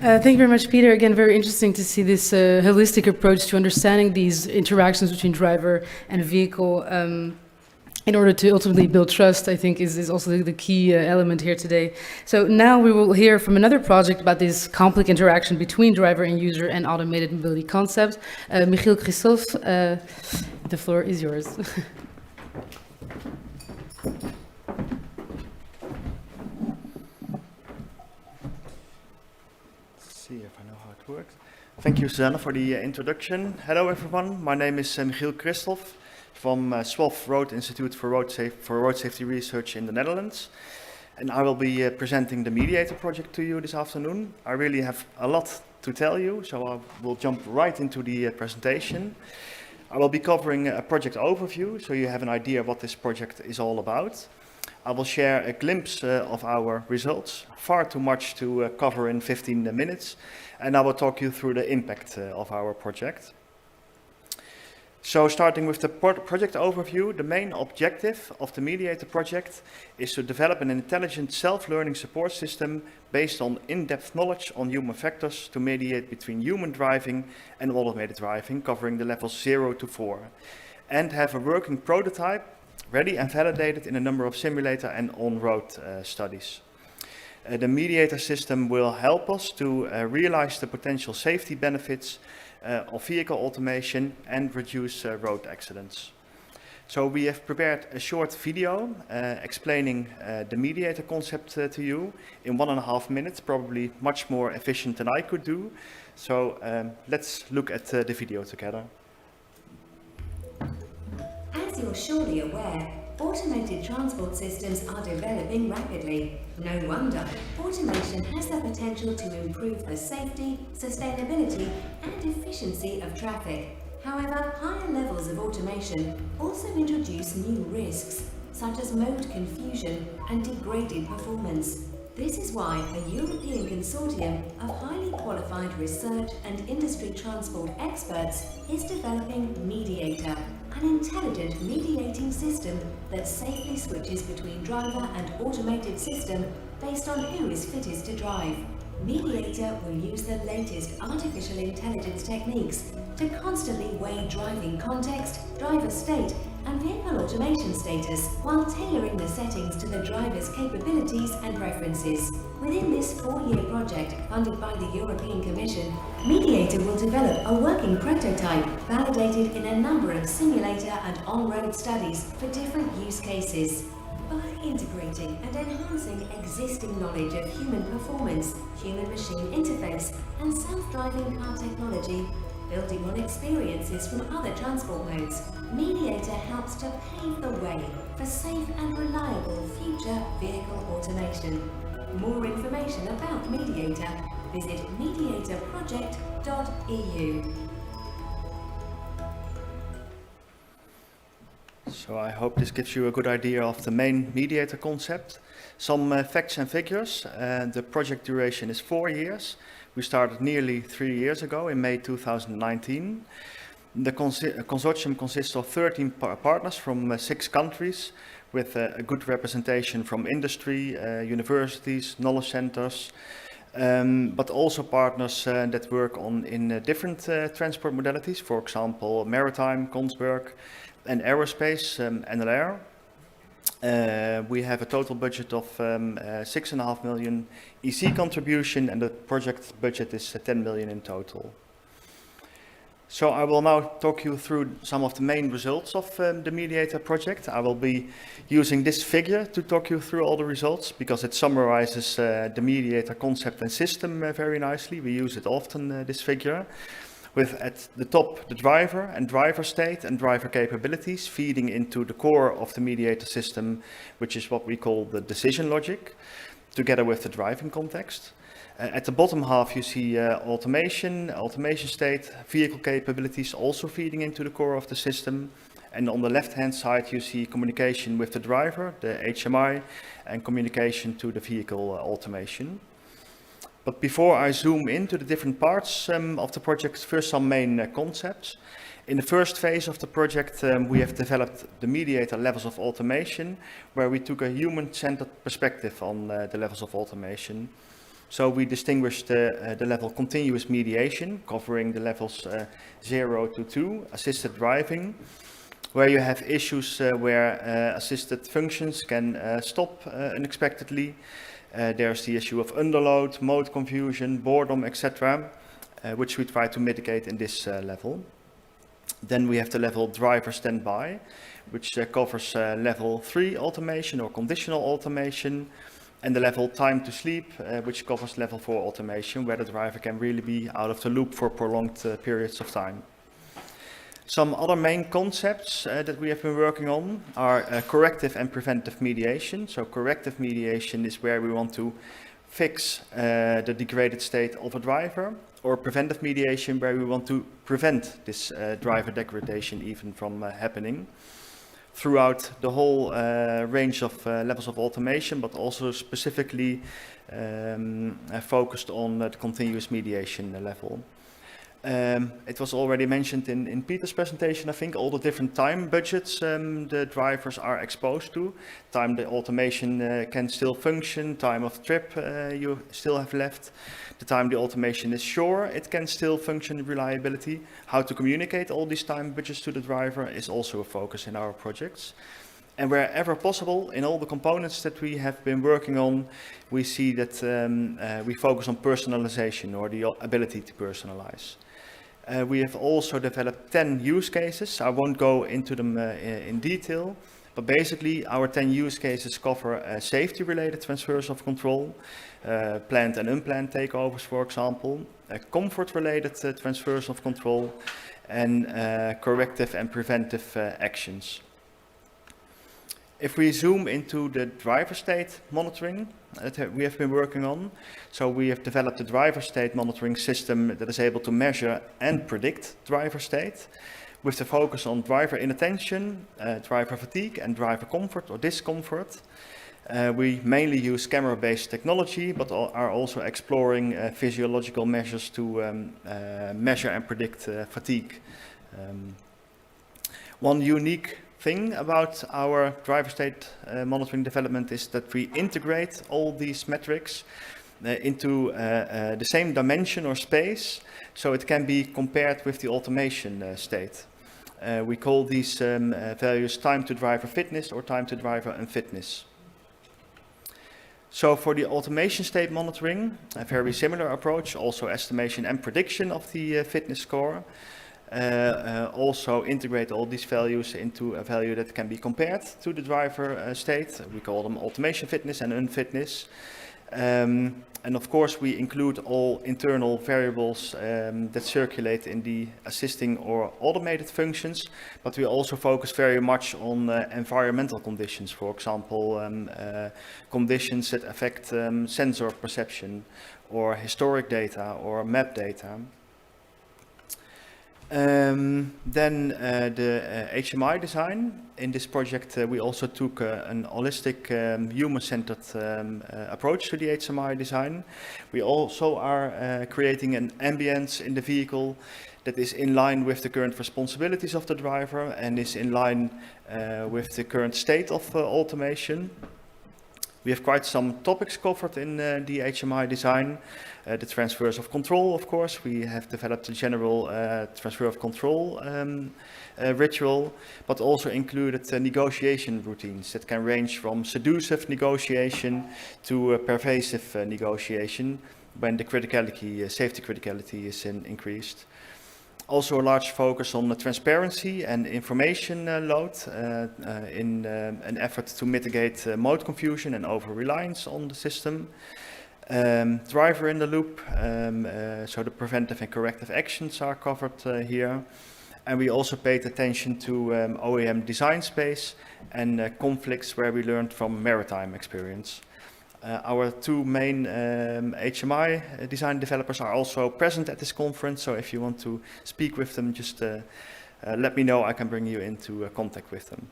S1: Thank you very much, Peter. Again, very interesting to see this holistic approach to understanding these interactions between driver and vehicle in order to ultimately build trust, I think is also the key element here today. So now we will hear from another project about this complex interaction between driver and user and automated mobility concepts. Michiel Christophe, the floor is yours.
S4: See if I know how it works. Thank you, Susanna, for the introduction. Hello, everyone. My name is Michiel Christophe from SWOF Road Institute for Road Safety Research in the Netherlands. And I will be presenting the Mediator project to you this afternoon. I really have a lot to tell you, so I will jump right into the presentation. I will be covering a project overview, so you have an idea of what this project is all about. I will share a glimpse of our results, far too much to cover in 15 minutes, and I will talk you through the impact of our project. So starting with the project overview, the main objective of the Mediator project is to develop an intelligent self-learning support system based on in-depth knowledge on human factors to mediate between human driving and automated driving, covering the levels 0 to 4, and have a working prototype ready and validated in a number of simulator and on-road studies. The Mediator system will help us to realize the potential safety benefits of vehicle automation and reduce road accidents. So we have prepared a short video explaining the Mediator concept to you in 1.5 minutes, probably much more efficient than I could do. So let's look at the video together.
S5: As you're surely aware, automated transport systems are developing rapidly. No wonder, automation has the potential to improve the safety, sustainability, and efficiency of traffic. However, higher levels of automation also introduce new risks, such as mode confusion and degraded performance. This is why a European consortium of highly qualified research and industry transport experts is developing Mediator, an intelligent mediating system that safely switches between driver and automated system based on who is fittest to drive. Mediator will use the latest artificial intelligence techniques to constantly weigh driving context, driver state, and vehicle automation status while tailoring the settings to the driver's capabilities and preferences. Within this 4-year project funded by the European Commission, Mediator will develop a working prototype validated in a number of simulator and on-road studies for different use cases. By integrating and enhancing existing knowledge of human performance, human-machine interface, and self-driving car technology, building on experiences from other transport modes, Mediator helps to pave the way for safe and reliable future vehicle automation. More information about Mediator, visit mediatorproject.eu.
S4: So I hope this gives you a good idea of the main Mediator concept. Some facts and figures. The project duration is 4 years. We started nearly 3 years ago in May 2019. The consortium consists of 13 partners from 6 countries with a good representation from industry, universities, knowledge centers, but also partners that work in different transport modalities, for example, maritime, Kongsberg, and aerospace, NLR. We have a total budget of 6.5 million EC contribution, and the project budget is 10 million in total. So I will now talk you through some of the main results of the Mediator project. I will be using this figure to talk you through all the results because it summarizes the Mediator concept and system very nicely. We use it often, this figure, with at the top the driver and driver state and driver capabilities feeding into the core of the Mediator system, which is what we call the decision logic, together with the driving context. At the bottom half you see automation state, vehicle capabilities also feeding into the core of the system. And on the left hand side you see communication with the driver, the HMI, and communication to the vehicle automation. But before I zoom into the different parts of the project, first some main concepts. In the first phase of the project we have developed the Mediator levels of automation, where we took a human-centered perspective on the levels of automation. So we distinguished the level continuous mediation, covering the levels 0 to 2, assisted driving, where you have issues where assisted functions can stop unexpectedly. There's the issue of underload, mode confusion, boredom, etc., which we try to mitigate in this level. Then we have the level driver standby, which covers level 3 automation or conditional automation, and the level time to sleep, which covers level 4 automation, where the driver can really be out of the loop for prolonged periods of time. Some other main concepts that we have been working on are corrective and preventive mediation. So corrective mediation is where we want to fix the degraded state of a driver, or preventive mediation where we want to prevent this driver degradation even from happening, throughout the whole range of levels of automation, but also specifically focused on the continuous mediation level. It was already mentioned in Peter's presentation, I think, all the different time budgets the drivers are exposed to. Time the automation can still function, time of trip you still have left. The time the automation is sure, it can still function reliability. How to communicate all these time budgets to the driver is also a focus in our projects. And wherever possible, in all the components that we have been working on, we see that we focus on personalization, or the ability to personalize. We have also developed 10 use cases. I won't go into them in detail, but basically our 10 use cases cover safety-related transfers of control, planned and unplanned takeovers, for example, comfort-related transfers of control, and corrective and preventive actions. If we zoom into the driver state monitoring that we have been working on, so we have developed a driver state monitoring system that is able to measure and predict driver state, with the focus on driver inattention, driver fatigue, and driver comfort or discomfort. We mainly use camera-based technology, but are also exploring physiological measures to measure and predict fatigue. One unique thing about our driver state monitoring development is that we integrate all these metrics into the same dimension or space, so it can be compared with the automation state. We call these values time to driver fitness or time to driver unfitness. So for the automation state monitoring, a very similar approach, also estimation and prediction of the fitness score. Also integrate all these values into a value that can be compared to the driver state. We call them automation fitness and unfitness. And of course, we include all internal variables that circulate in the assisting or automated functions, but we also focus very much on environmental conditions, for example, conditions that affect sensor perception or historic data or map data. Then the HMI design. In this project, we also took an holistic, human-centered approach to the HMI design. We also are creating an ambience in the vehicle that is in line with the current responsibilities of the driver and is in line with the current state of automation. We have quite some topics covered in the HMI design. The transfers of control, of course. We have developed a general transfer of control ritual, but also included negotiation routines that can range from seductive negotiation to pervasive negotiation when the criticality, safety criticality is increased. Also a large focus on the transparency and information load in an effort to mitigate mode confusion and over-reliance on the system. Driver in the loop, so the preventive and corrective actions are covered here. And we also paid attention to OEM design space and conflicts where we learned from maritime experience. Our two main HMI design developers are also present at this conference, so if you want to speak with them, just let me know, I can bring you into contact with them.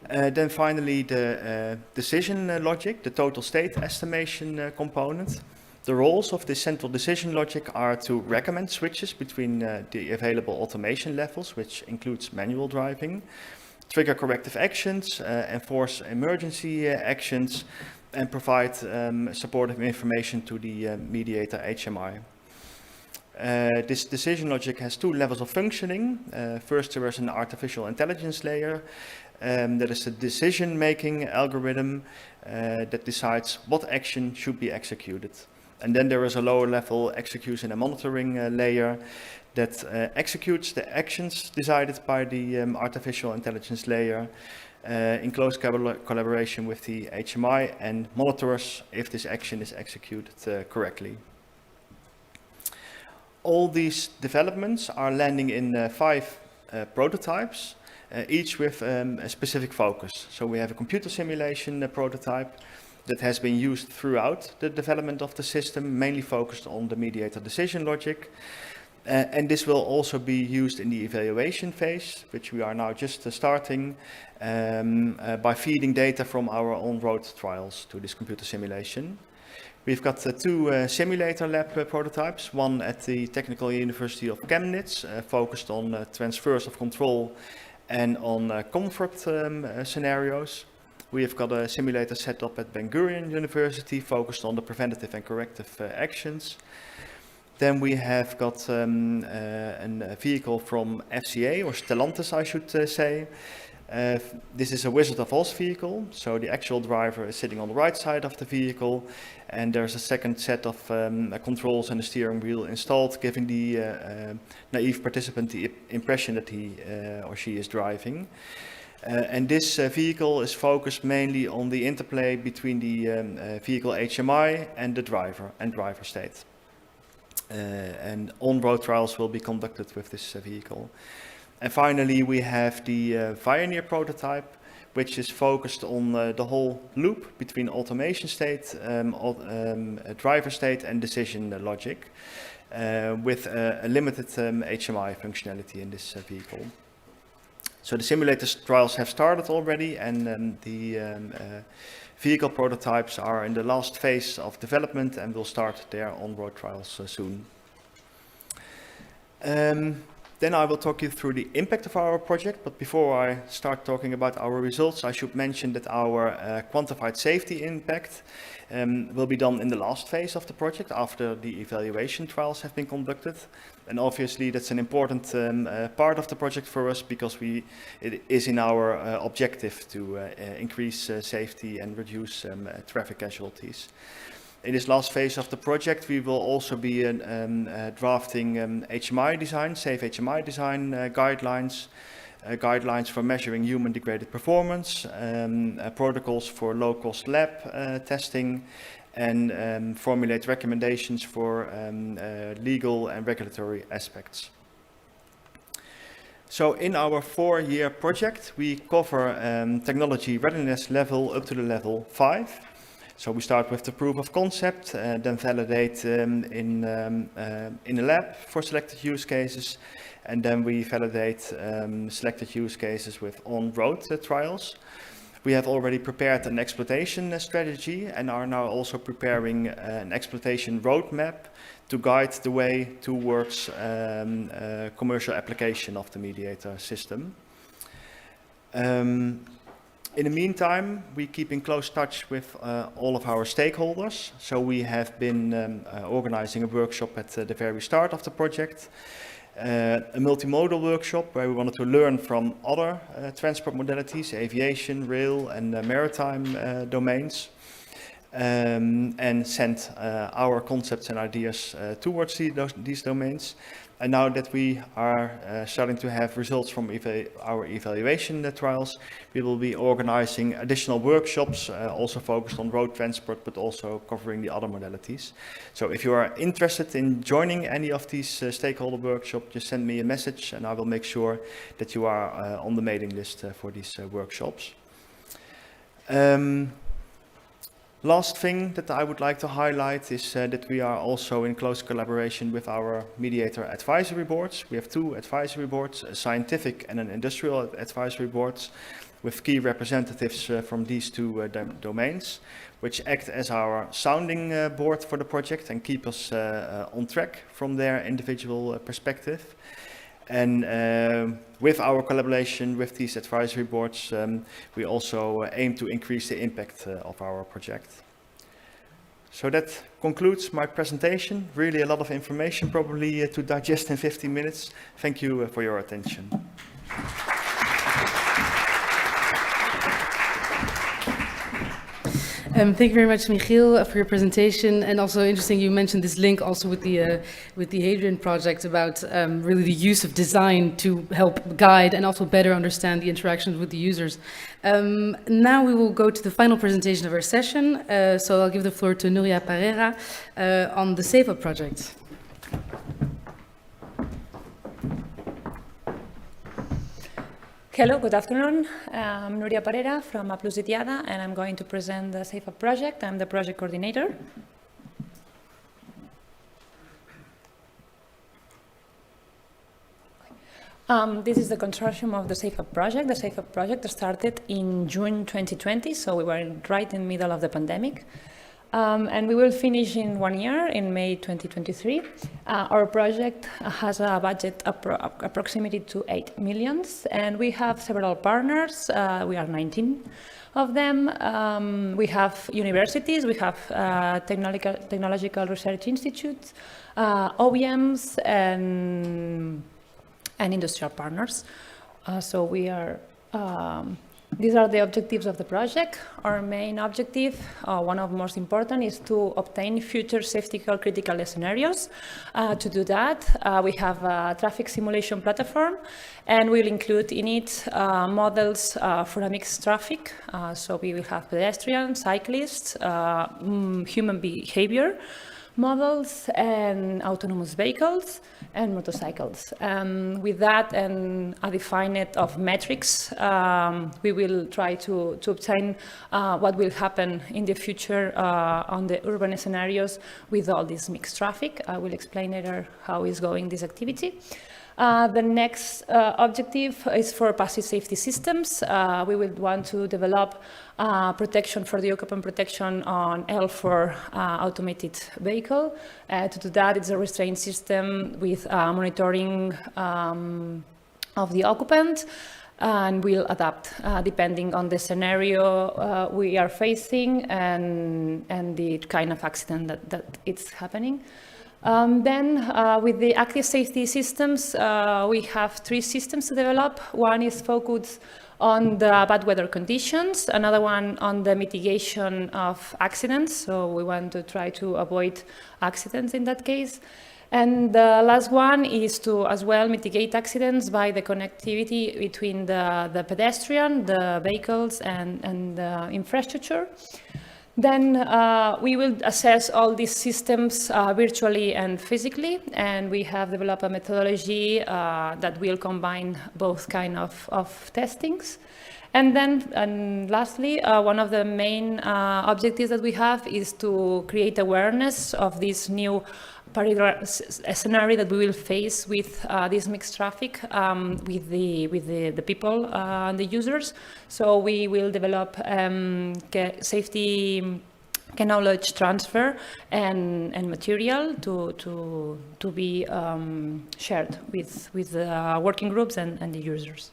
S4: Then finally, the decision logic, the total state estimation component. The roles of this central decision logic are to recommend switches between the available automation levels, which includes manual driving, trigger corrective actions, enforce emergency actions, and provide supportive information to the mediator HMI. This decision logic has two levels of functioning. First, there is an artificial intelligence layer. That is a decision-making algorithm that decides what action should be executed. And then there is a lower-level execution and monitoring layer that executes the actions decided by the artificial intelligence layer in close collaboration with the HMI and monitors if this action is executed correctly. All these developments are landing in 5 prototypes, each with a specific focus. So we have a computer simulation prototype that has been used throughout the development of the system, mainly focused on the mediator decision logic. And this will also be used in the evaluation phase, which we are now just starting by feeding data from our on-road trials to this computer simulation. We've got 2 simulator lab prototypes, one at the Technical University of Chemnitz, focused on transfers of control and on comfort scenarios. We have got a simulator set up at Ben Gurion University, focused on the preventative and corrective actions. Then we have got a vehicle from FCA, or Stellantis I should say. This is a Wizard of Oz vehicle, so the actual driver is sitting on the right side of the vehicle, and there's a second set of controls and a steering wheel installed, giving the naive participant the impression that he or she is driving. And this vehicle is focused mainly on the interplay between the vehicle HMI and the driver and driver state. And on-road trials will be conducted with this vehicle. And finally, we have the Pioneer prototype, which is focused on the whole loop between automation state, driver state, and decision logic, with a limited HMI functionality in this vehicle. So the simulator trials have started already, and the vehicle prototypes are in the last phase of development and will start their on-road trials soon. Then I will talk you through the impact of our project, but before I start talking about our results, I should mention that our quantified safety impact will be done in the last phase of the project after the evaluation trials have been conducted. And obviously that's an important part of the project for us, because it is in our objective to increase safety and reduce traffic casualties. In this last phase of the project, we will also be drafting HMI design, safe HMI design guidelines, guidelines for measuring human degraded performance, protocols for low-cost lab testing, and formulate recommendations for legal and regulatory aspects. So in our 4-year project, we cover technology readiness level up to the level 5. So we start with the proof of concept, then validate in a lab for selected use cases, and then we validate selected use cases with on-road trials. We have already prepared an exploitation strategy and are now also preparing an exploitation roadmap to guide the way towards commercial application of the mediator system. In the meantime, we keep in close touch with all of our stakeholders. So we have been organizing a workshop at the very start of the project, a multimodal workshop where we wanted to learn from other transport modalities, aviation, rail, and maritime domains, and send our concepts and ideas towards these domains. And now that we are starting to have results from our evaluation trials, we will be organizing additional workshops, also focused on road transport, but also covering the other modalities. So if you are interested in joining any of these stakeholder workshops, just send me a message and I will make sure that you are on the mailing list for these workshops. Last thing that I would like to highlight is that we are also in close collaboration with our mediator advisory boards. We have 2 advisory boards, a scientific and an industrial advisory boards, with key representatives from these 2 domains, which act as our sounding board for the project and keep us on track from their individual perspective. And with our collaboration with these advisory boards, we also aim to increase the impact of our project. So that concludes my presentation. Really a lot of information probably to digest in 15 minutes. Thank you for your attention.
S1: Thank you very much, Michiel, for your presentation, and also interesting you mentioned this link also with the Hadrian project about really the use of design to help guide and also better understand the interactions with the users. Now we will go to the final presentation of our session, so I'll give the floor to Núria Pereira on the SafeUp project.
S6: Hello, good afternoon. I'm Núria Pereira from A Plus Itiada, and I'm going to present the SafeUp project. I'm the project coordinator. This is the consortium of the SafeUp project. The SafeUp project started in June 2020, so we were right in the middle of the pandemic. And we will finish in 1 year, in May 2023. Our project has a budget approximately to 8 million, and we have several partners. We are 19 of them. We have universities, we have technological research institutes, OEMs, and industrial partners. So we are these are the objectives of the project. Our main objective, one of the most important, is to obtain future safety critical scenarios. To do that, we have a traffic simulation platform, and we'll include in it models for a mixed traffic. So we will have pedestrians, cyclists, human behavior models, and autonomous vehicles and motorcycles. With that and a defined of metrics, we will try to obtain what will happen in the future on the urban scenarios with all this mixed traffic. I will explain later how is going this activity. The next objective is for passive safety systems. We will want to develop protection for the occupant protection on L4 automated vehicle. To do that, it's a restraint system with monitoring of the occupant, and will adapt depending on the scenario we are facing and the kind of accident that it's happening. Then with the active safety systems, we have 3 systems to develop. One is focused on the bad weather conditions, another one on the mitigation of accidents. So we want to try to avoid accidents in that case. And the last one is to as well mitigate accidents by the connectivity between the pedestrian, the vehicles, and the infrastructure. Then we will assess all these systems virtually and physically, and we have developed a methodology that will combine both kind of testings. And then, and lastly, one of the main objectives that we have is to create awareness of this new scenario that we will face with this mixed traffic with the people and the users. So we will develop safety knowledge transfer and material to be shared with the working groups and the users.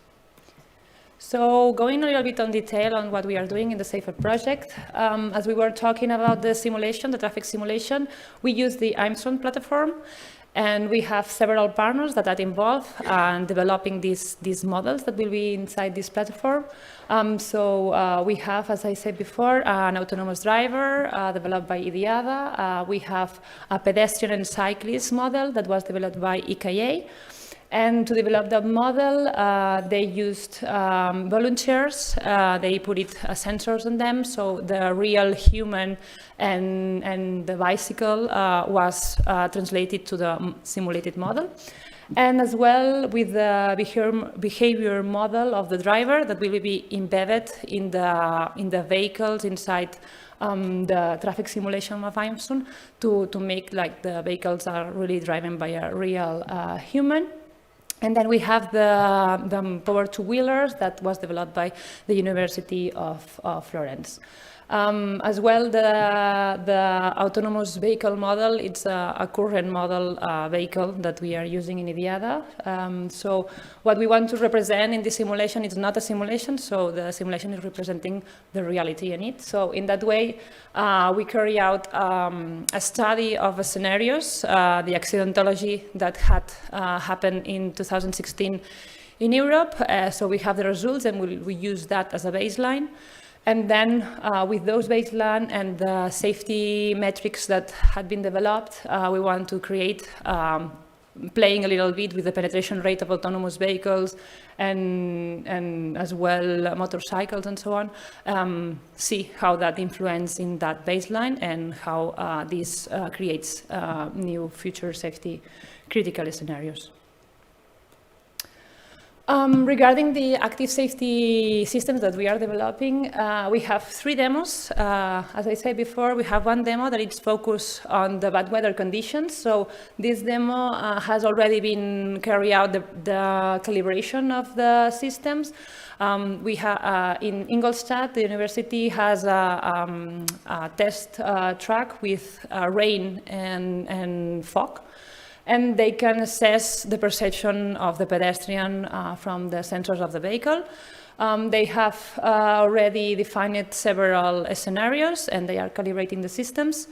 S6: So going a little bit on detail on what we are doing in the Safer project, as we were talking about the simulation, the traffic simulation, we use the Armstrong platform, and we have several partners that are involved in developing these models that will be inside this platform. So we have, as I said before, an autonomous driver developed by IDIADA. We have a pedestrian and cyclist model that was developed by EKA. And to develop that model, they used volunteers. They put sensors on them, so the real human and the bicycle was translated to the simulated model. And as well with the behavior model of the driver that will be embedded in the vehicles inside the traffic simulation of Armstrong to make like the vehicles are really driven by a real human. And then we have the power two-wheelers that was developed by the University of Florence. As well, the autonomous vehicle model, it's a current model vehicle that we are using in IDIADA. So what we want to represent in this simulation is not a simulation, so the simulation is representing the reality in it. So in that way, we carry out a study of scenarios, the accidentology that had happened in 2016 in Europe. So we have the results and we use that as a baseline. And then with those baseline and the safety metrics that had been developed, we want to create, playing a little bit with the penetration rate of autonomous vehicles and as well motorcycles and so on, see how that influences in that baseline and how this creates new future safety critical scenarios. Regarding the active safety systems that we are developing, we have 3 demos. As I said before, we have one demo that is focused on the bad weather conditions. So this demo has already been carried out, the calibration of the systems. We have in Ingolstadt, the university has a test track with rain and fog. And they can assess the perception of the pedestrian from the sensors of the vehicle. They have already defined several scenarios, and they are calibrating the systems.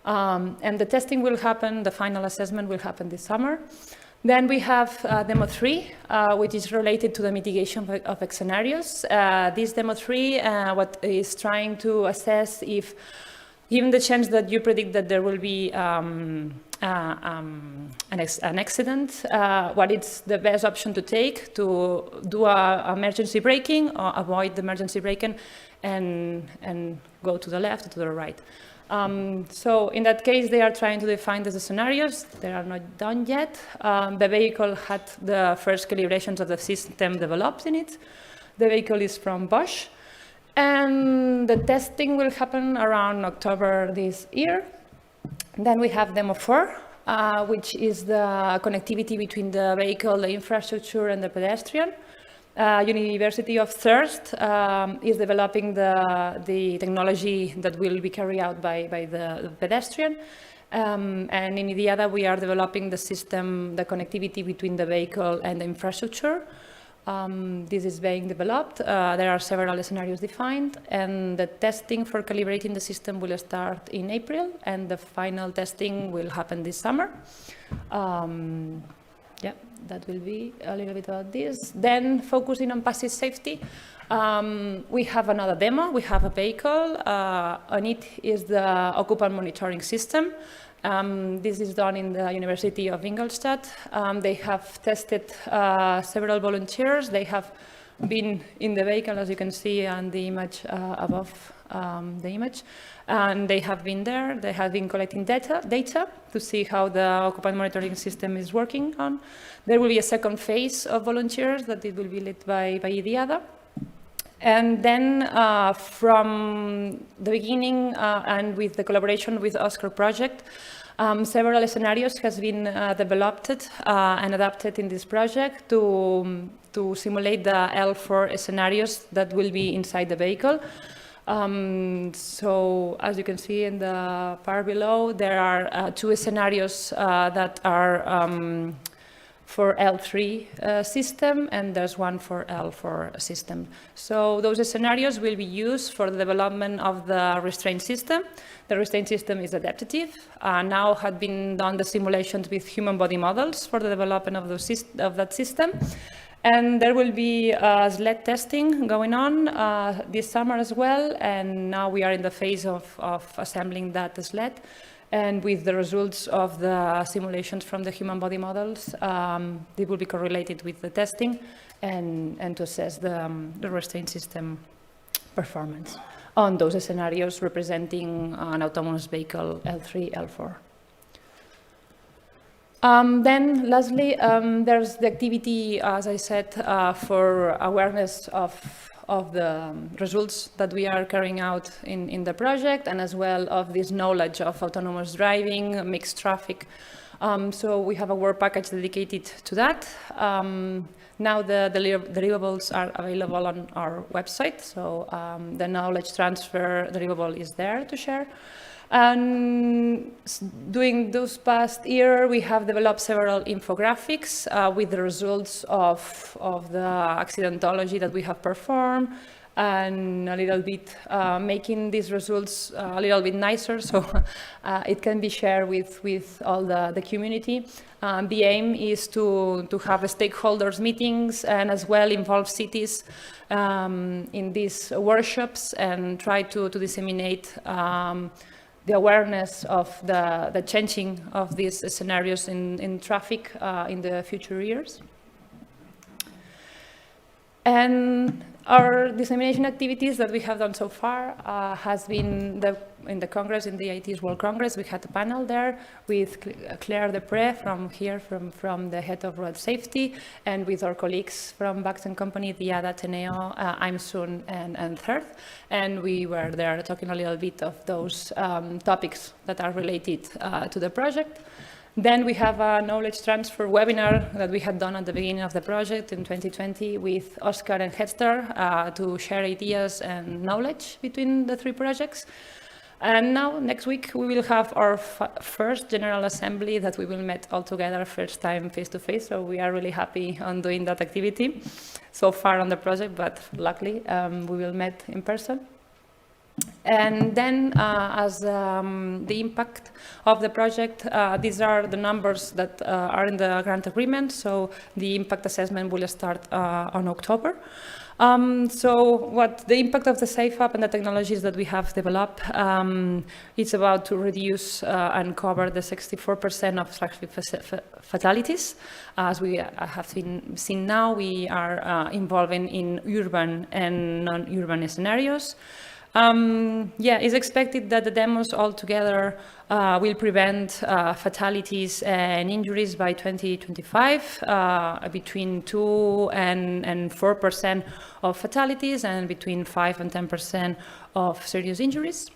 S6: And the testing will happen, the final assessment will happen this summer. Then we have Demo 3, which is related to the mitigation of scenarios. This Demo 3, what is trying to assess if, given the chance that you predict that there will be an accident, what is the best option to take to do emergency braking or avoid the emergency braking and go to the left or to the right. So in that case, they are trying to define the scenarios. They are not done yet. The vehicle had the first calibrations of the system developed in it. The vehicle is from Bosch. And the testing will happen around October this year. Then we have Demo 4, which is the connectivity between the vehicle, the infrastructure, and the pedestrian. University of Thirst is developing the technology that will be carried out by the pedestrian. And in IDIADA, we are developing the system, the connectivity between the vehicle and the infrastructure. This is being developed. There are several scenarios defined, and the testing for calibrating the system will start in April, and the final testing will happen this summer. Yeah, that will be a little bit about this. Then focusing on passive safety, we have another demo. We have a vehicle. On it is the occupant monitoring system. This is done in the University of Ingolstadt. They have tested several volunteers. They have been in the vehicle, as you can see on the image above the image. And they have been there. They have been collecting data to see how the occupied monitoring system is working on. There will be a second phase of volunteers that it will be led by IDIADA. And then from the beginning and with the collaboration with Oscar Project, several scenarios has been developed and adapted in this project to simulate the L4 scenarios that will be inside the vehicle. So as you can see in the part below, there are 2 scenarios that are for L3 system, and there's one for L4 system. So those scenarios will be used for the development of the restraint system. The restraint system is adaptive. Now had been done the simulations with human body models for the development of that system. And there will be sled testing going on this summer as well. And now we are in the phase of assembling that sled. And with the results of the simulations from the human body models, they will be correlated with the testing and to assess the restraint system performance on those scenarios representing an autonomous vehicle L3, L4. Then lastly, there's the activity, as I said, for awareness of the results that we are carrying out in the project, and as well of this knowledge of autonomous driving, mixed traffic. So we have a work package dedicated to that. Now the deliverables are available on our website, so the knowledge transfer deliverable is there to share. And during those past year, we have developed several infographics with the results of the accidentology that we have performed, and a little bit making these results a little bit nicer, so it can be shared with all the community. The aim is to have stakeholders meetings and as well involve cities in these workshops and try to disseminate the awareness of the changing of these scenarios in traffic in the future years. And our dissemination activities that we have done so far has been in the Congress, in the IT's World Congress. We had a panel there with Claire Depre from the head of road safety, and with our colleagues from Bax & Company, Diada, Teneo, Imsun, and Third. And we were there talking a little bit of those topics that are related to the project. Then we have a knowledge transfer webinar that we had done at the beginning of the project in 2020 with Oscar and Headstar to share ideas and knowledge between the 3 projects. And now, next week, we will have our first General Assembly that we will meet all together, first time face-to-face, so we are really happy on doing that activity so far on the project, but luckily we will meet in person. And then as the impact of the project, these are the numbers that are in the grant agreement. So the impact assessment will start on October. So what the impact of the Safe Hub and the technologies that we have developed, it's about to reduce and cover the 64% of traffic fatalities. As we have seen now, we are involving in urban and non-urban scenarios. It's expected that the demos altogether will prevent fatalities and injuries by 2025, between 2 and 4% of fatalities and between 5 and 10% of serious injuries.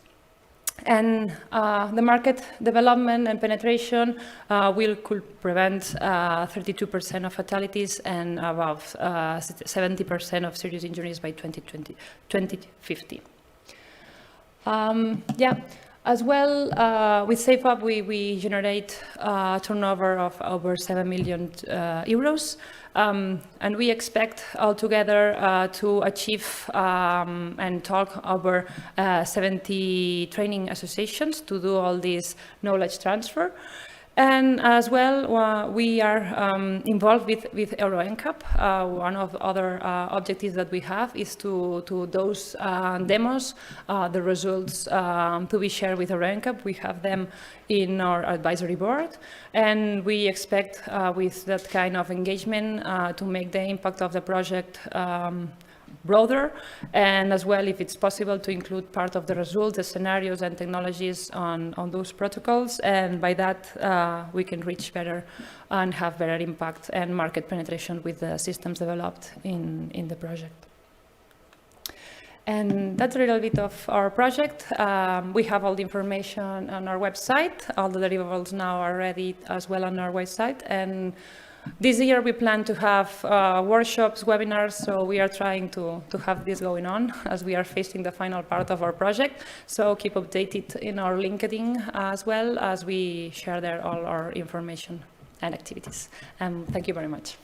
S6: And the market development and penetration could prevent 32% of fatalities and about 70% of serious injuries by 2050. As well, with Safe Hub, we generate turnover of over 7 million euros, and we expect altogether to achieve and talk over 70 training associations to do all this knowledge transfer. And as well, we are involved with Euro NCAP. One of the other objectives that we have is to those demos, the results to be shared with Euro NCAP. We have them in our advisory board, and we expect with that kind of engagement to make the impact of the project broader, and as well if it's possible to include part of the results, the scenarios and technologies on those protocols, and by that we can reach better and have better impact and market penetration with the systems developed in the project. And that's a little bit of our project. We have all the information on our website. All the deliverables now are ready as well on our website. And this year we plan to have workshops, webinars, so we are trying to have this going on as we are facing the final part of our project. So keep updated in our LinkedIn as well as we share there all our information and activities. And thank you very much.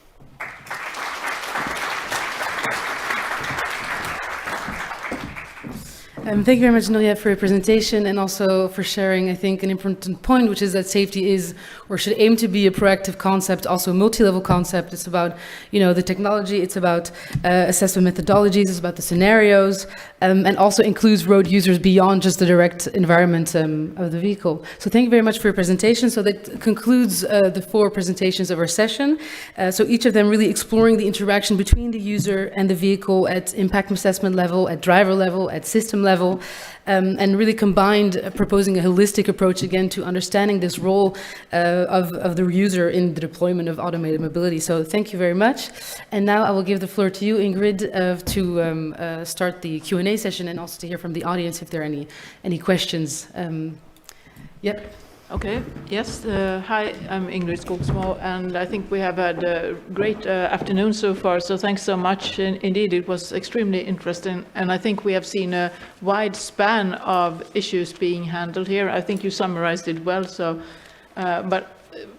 S1: Thank you very much, Nelia, for your presentation and also for sharing, I think, an important point, which is that safety is or should aim to be a proactive concept, also a multi-level concept. It's about, the technology, it's about assessment methodologies, it's about the scenarios, and also includes road users beyond just the direct environment of the vehicle. So thank you very much for your presentation. So that concludes the 4 presentations of our session. So each of them really exploring the interaction between the user and the vehicle at impact assessment level, at driver level, at system level, and really combined proposing a holistic approach again to understanding this role of the user in the deployment of automated mobility. So thank you very much. And now I will give the floor to you, Ingrid, to start the Q&A session and also to hear from the audience if there are any questions. Yep.
S7: Okay, yes. Hi, I'm Ingrid Skogsmo, and I think we have had a great afternoon so far, so thanks so much. Indeed, it was extremely interesting, and I think we have seen a wide span of issues being handled here. I think you summarized it well, but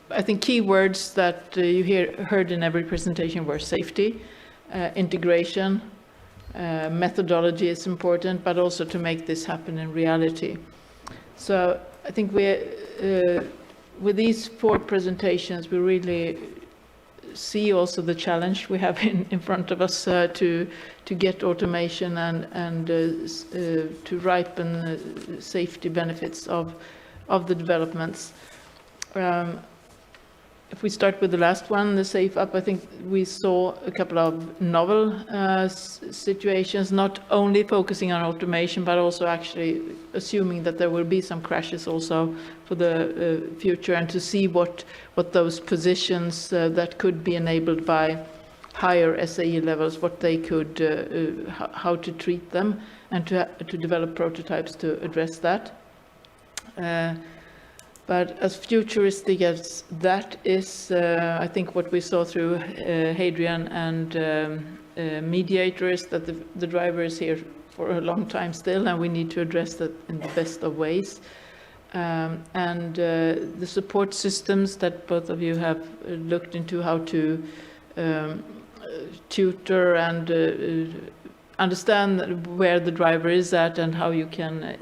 S7: I think key words that you heard in every presentation were safety, integration, methodology is important, but also to make this happen in reality. So I think with these 4 presentations, we really see also the challenge we have in front of us to get automation and to ripen safety benefits of the developments. If we start with the last one, the safe up, I think we saw a couple of novel situations, not only focusing on automation, but also actually assuming that there will be some crashes also for the future, and to see what those positions that could be enabled by higher SAE levels, what they could, how to treat them, and to develop prototypes to address that. But as futuristic as that is, I think what we saw through Hadrian and Mediator is that the driver is here for a long time still, and we need to address that in the best of ways. And the support systems that both of you have looked into, how to tutor and understand where the driver is at and how you can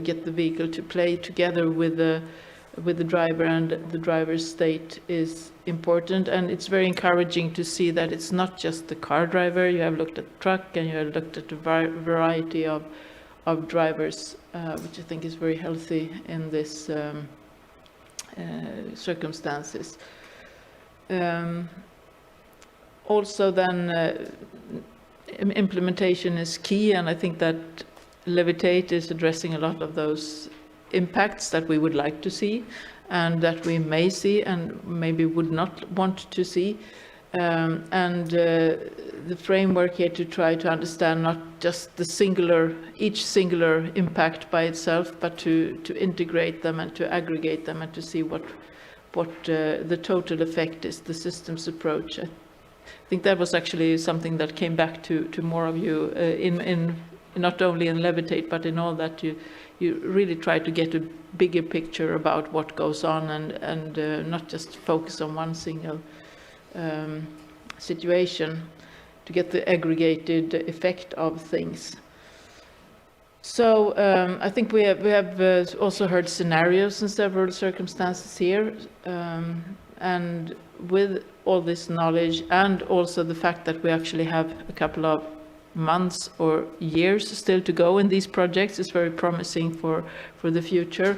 S7: get the vehicle to play together with the driver and the driver's state is important. And it's very encouraging to see that it's not just the car driver. You have looked at the truck and you have looked at a variety of drivers, which I think is very healthy in this circumstances. Also then implementation is key, and I think that Levitate is addressing a lot of those impacts that we would like to see and that we may see and maybe would not want to see. The framework here to try to understand not just the each singular impact by itself, but to integrate them and to aggregate them and to see what the total effect is, the systems approach. I think that was actually something that came back to more of you in not only in Levitate, but in all that you really try to get a bigger picture about what goes on and not just focus on one single situation, to get the aggregated effect of things. So I think we have also heard scenarios in several circumstances here, and with all this knowledge and also the fact that we actually have a couple of months or years still to go in these projects is very promising for the future.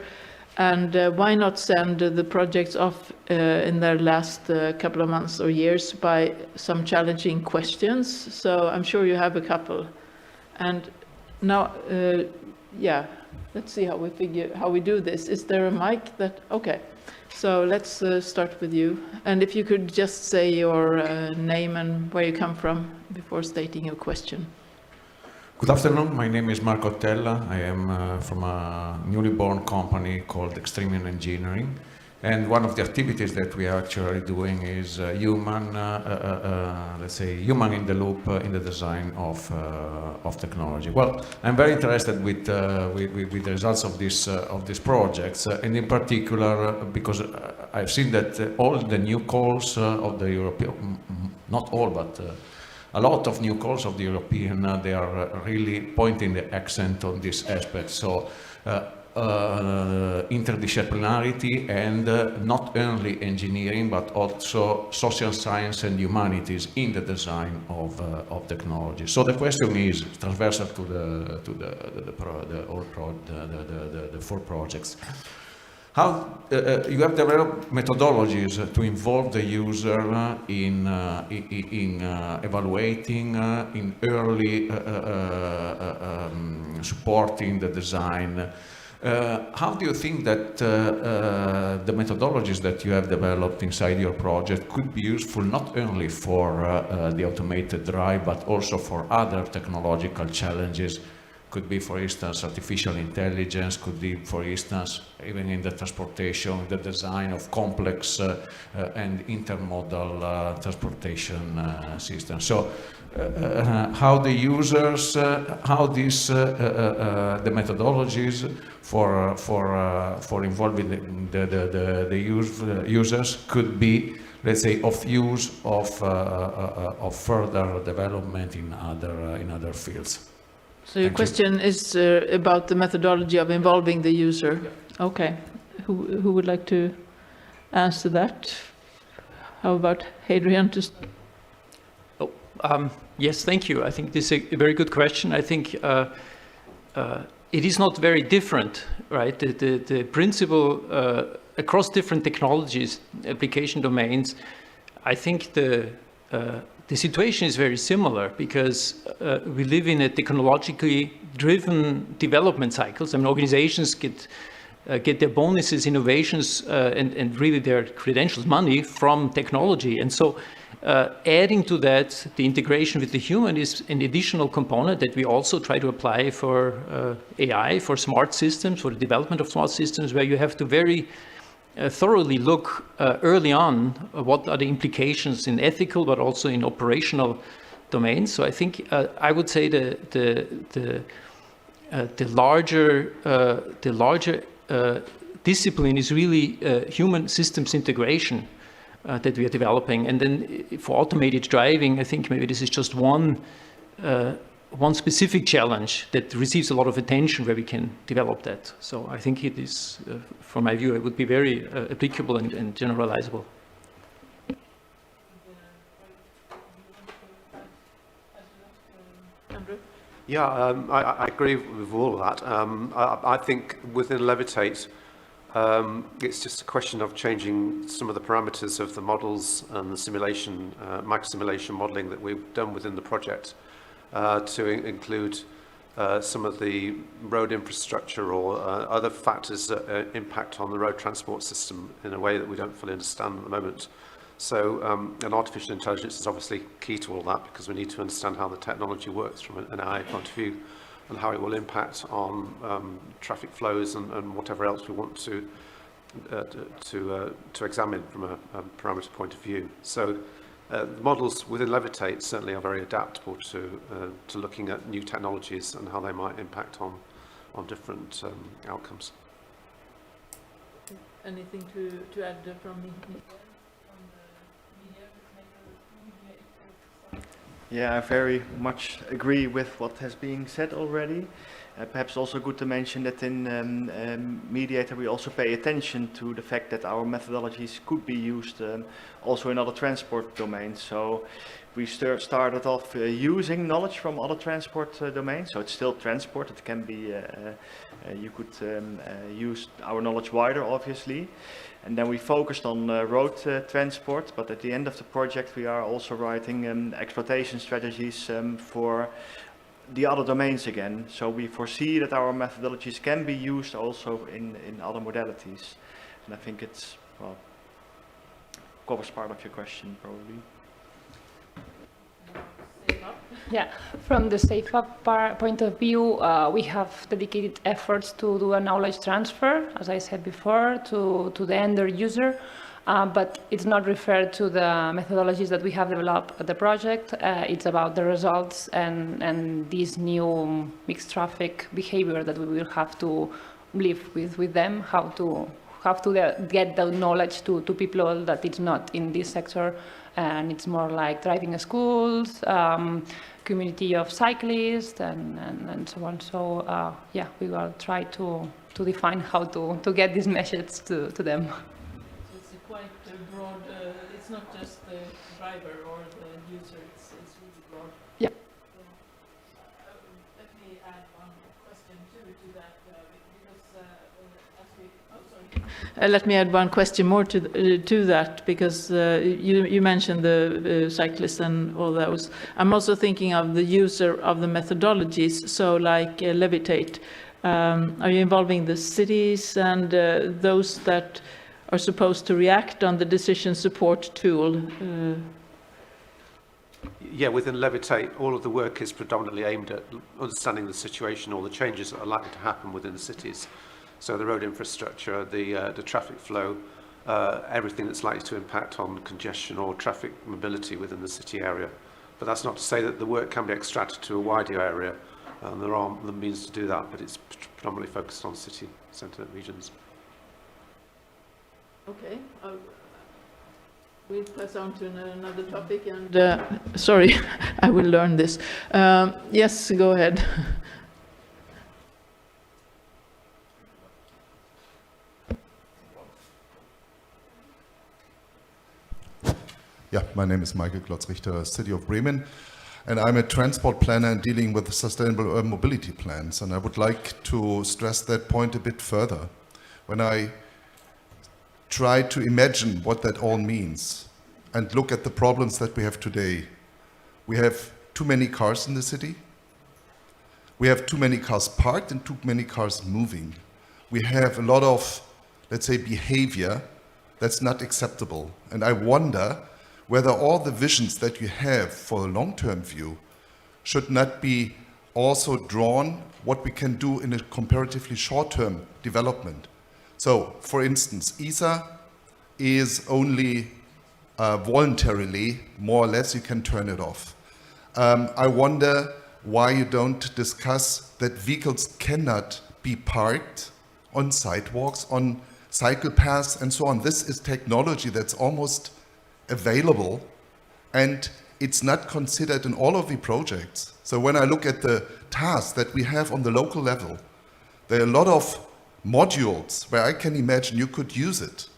S7: And why not send the projects off in their last couple of months or years by some challenging questions? So I'm sure you have a couple. And now, yeah, let's see how we do this. Is there a mic that, okay. So let's start with you. And if you could just say your name and where you come from before stating your question.
S8: Good afternoon, my name is Marco Tella. I am from a newly born company called Extreme Engineering. And one of the activities that we are actually doing is human, let's say, human in the loop in the design of technology. Well, I'm very interested with the results of these projects, and in particular because I've seen that all the new calls of the European, not all, but a lot of new calls of the European, they are really pointing the accent on this aspect. So. Interdisciplinarity and not only engineering but also social science and humanities in the design of technology. So the question is transversal to the 4 projects. How you have developed methodologies to involve the user in evaluating, in early supporting the design. How do you think that the methodologies that you have developed inside your project could be useful not only for the automated drive, but also for other technological challenges? Could be, for instance, artificial intelligence, could be, for instance, even in the transportation, the design of complex and intermodal transportation systems. So how the users, how these, the methodologies for involving the users could be, let's say, of use of further development in other fields.
S7: So your question is about the methodology of involving the user. Okay. Who would like to answer that? How about Hadrian?
S3: Yes, thank you. I think this is a very good question. I think it is not very different, right? The principle across different technologies, application domains, I think the situation is very similar because we live in a technologically driven development cycles. I mean, organizations get their bonuses, innovations, and really their credentials, money from technology. And so adding to that, the integration with the human is an additional component that we also try to apply for AI, for smart systems, for the development of smart systems, where you have to very thoroughly look early on what are the implications in ethical but also in operational domains. So I think I would say the larger discipline is really human systems integration that we are developing. And then for automated driving, I think maybe this is just one specific challenge that receives a lot of attention where we can develop that. So I think it is, from my view, it would be very applicable and generalizable.
S2: Yeah, I agree with all of that. I think within Levitate, it's just a question of changing some of the parameters of the models and the simulation, max simulation modeling that we've done within the project to include some of the road infrastructure or other factors that impact on the road transport system in a way that we don't fully understand at the moment. So, and artificial intelligence is obviously key to all that because we need to understand how the technology works from an AI point of view and how it will impact on traffic flows and whatever else we want to examine from a parameter point of view. So, the models within Levitate certainly are very adaptable to looking at new technologies and how they might impact on different outcomes.
S7: Anything to add from me?
S4: Yeah, I very much agree with what has been said already. Perhaps also good to mention that in Mediator we also pay attention to the fact that our methodologies could be used also in other transport domains. So we started off using knowledge from other transport domains. So it's still transport. It can be, you could use our knowledge wider, obviously. And then we focused on road transport. But at the end of the project, we are also writing exploitation strategies for the other domains again. So we foresee that our methodologies can be used also in other modalities. And I think it's, well, covers part of your question probably.
S6: Yeah, from the SafeUp point of view, we have dedicated efforts to do a knowledge transfer, as I said before, to the end user. But it's not referred to the methodologies that we have developed at the project. It's about the results and this new mixed traffic behavior that we will have to live with them, how to get the knowledge to people that it's not in this sector, and it's more like driving schools, community of cyclists, and so on. So yeah, we will try to define how to get this message to them.
S7: Quite broad, it's not just the driver or the user, it's really broad.
S6: Yeah.
S7: Let me add one question to that, because let me add one question more to that, because you mentioned the cyclists and all those. I'm also thinking of the user of the methodologies, so like Levitate. Are you involving the cities and those that are supposed to react on the decision support tool?
S2: Yeah, within Levitate, all of the work is predominantly aimed at understanding the situation or the changes that are likely to happen within the cities. So the road infrastructure, the traffic flow, everything that's likely to impact on congestion or traffic mobility within the city area. But that's not to say that the work can be extracted to a wider area, and there are the means to do that, but it's predominantly focused on city centre regions.
S7: Okay, we'll pass on to another topic, and sorry, I will learn this. Yes, go ahead.
S9: Yeah, my name is Michael Klotzrichter, City of Bremen, and I'm a transport planner and dealing with sustainable urban mobility plans, and I would like to stress that point a bit further. When I try to imagine what that all means and look at the problems that we have today. We have too many cars in the city. We have too many cars parked and too many cars moving. We have a lot of, let's say, behavior that's not acceptable. And I wonder whether all the visions that you have for the long-term view should not be also drawn what we can do in a comparatively short-term development. So, for instance, ESA is only voluntarily, more or less, you can turn it off. I wonder why you don't discuss that vehicles cannot be parked on sidewalks, on cycle paths, and so on. This is technology that's almost available, and it's not considered in all of the projects. So when I look at the tasks that we have on the local level, there are a lot of modules where I can imagine you could use it.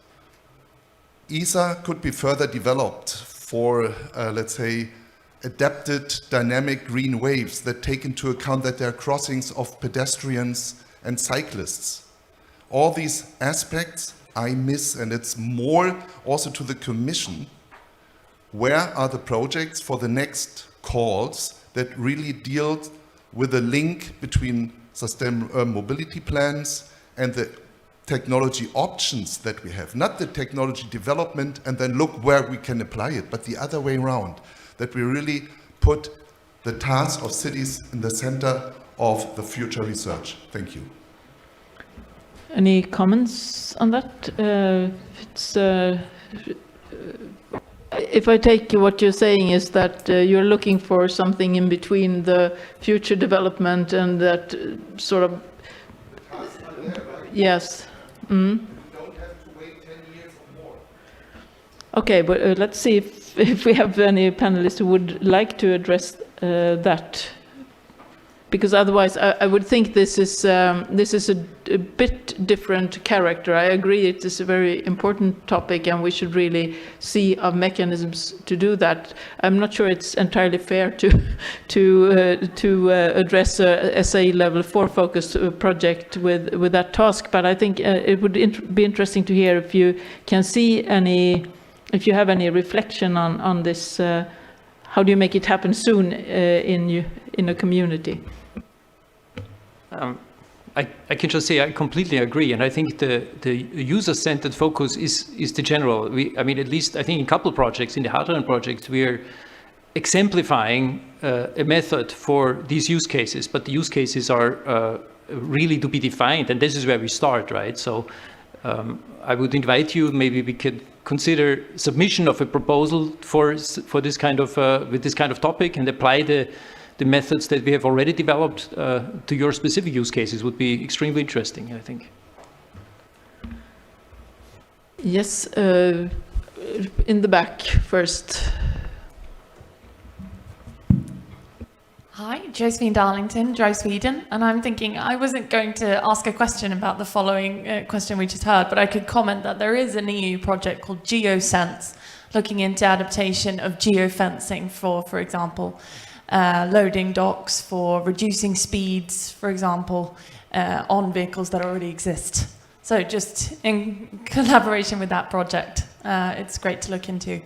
S9: ESA could be further developed for, let's say, adapted dynamic green waves that take into account that there are crossings of pedestrians and cyclists. All these aspects I miss, and it's more also to the Commission. Where are the projects for the next calls that really deal with the link between sustainable mobility plans and the technology options that we have, not the technology development and then look where we can apply it, but the other way around, that we really put the task of cities in the center of the future research. Thank you.
S7: Any comments on that? If I take what you're saying is that you're looking for something in between the future development and that sort of. Yes. Mm.
S9: You don't have to wait 10 years or more.
S7: Okay, but let's see if we have any panelists who would like to address that. because otherwise I would think this is a bit different character. I agree it is a very important topic and we should really see our mechanisms to do that. I'm not sure it's entirely fair to address a SA level 4 focused project with that task, but I think it would be interesting to hear if you can see if you have any reflection on this. How do you make it happen soon in a community?
S3: I can just say I completely agree, and I think the user-centered focus is the general. I mean, at least I think in a couple of projects, in the Hardware projects, we are exemplifying a method for these use cases, but the use cases are really to be defined, and this is where we start, right? So I would invite you, maybe we could consider submission of a proposal for this kind of with this kind of topic and apply the methods that we have already developed to your specific use cases. Would be extremely interesting, I think.
S7: Yes, in the back first.
S10: Hi, Josephine Darlington, Drive Sweden, and I'm thinking I wasn't going to ask a question about the following question we just heard, but I could comment that there is an EU project called GeoSense, looking into adaptation of geofencing for example, loading docks, for reducing speeds, for example, on vehicles that already exist. So just in collaboration with that project, it's great to look into.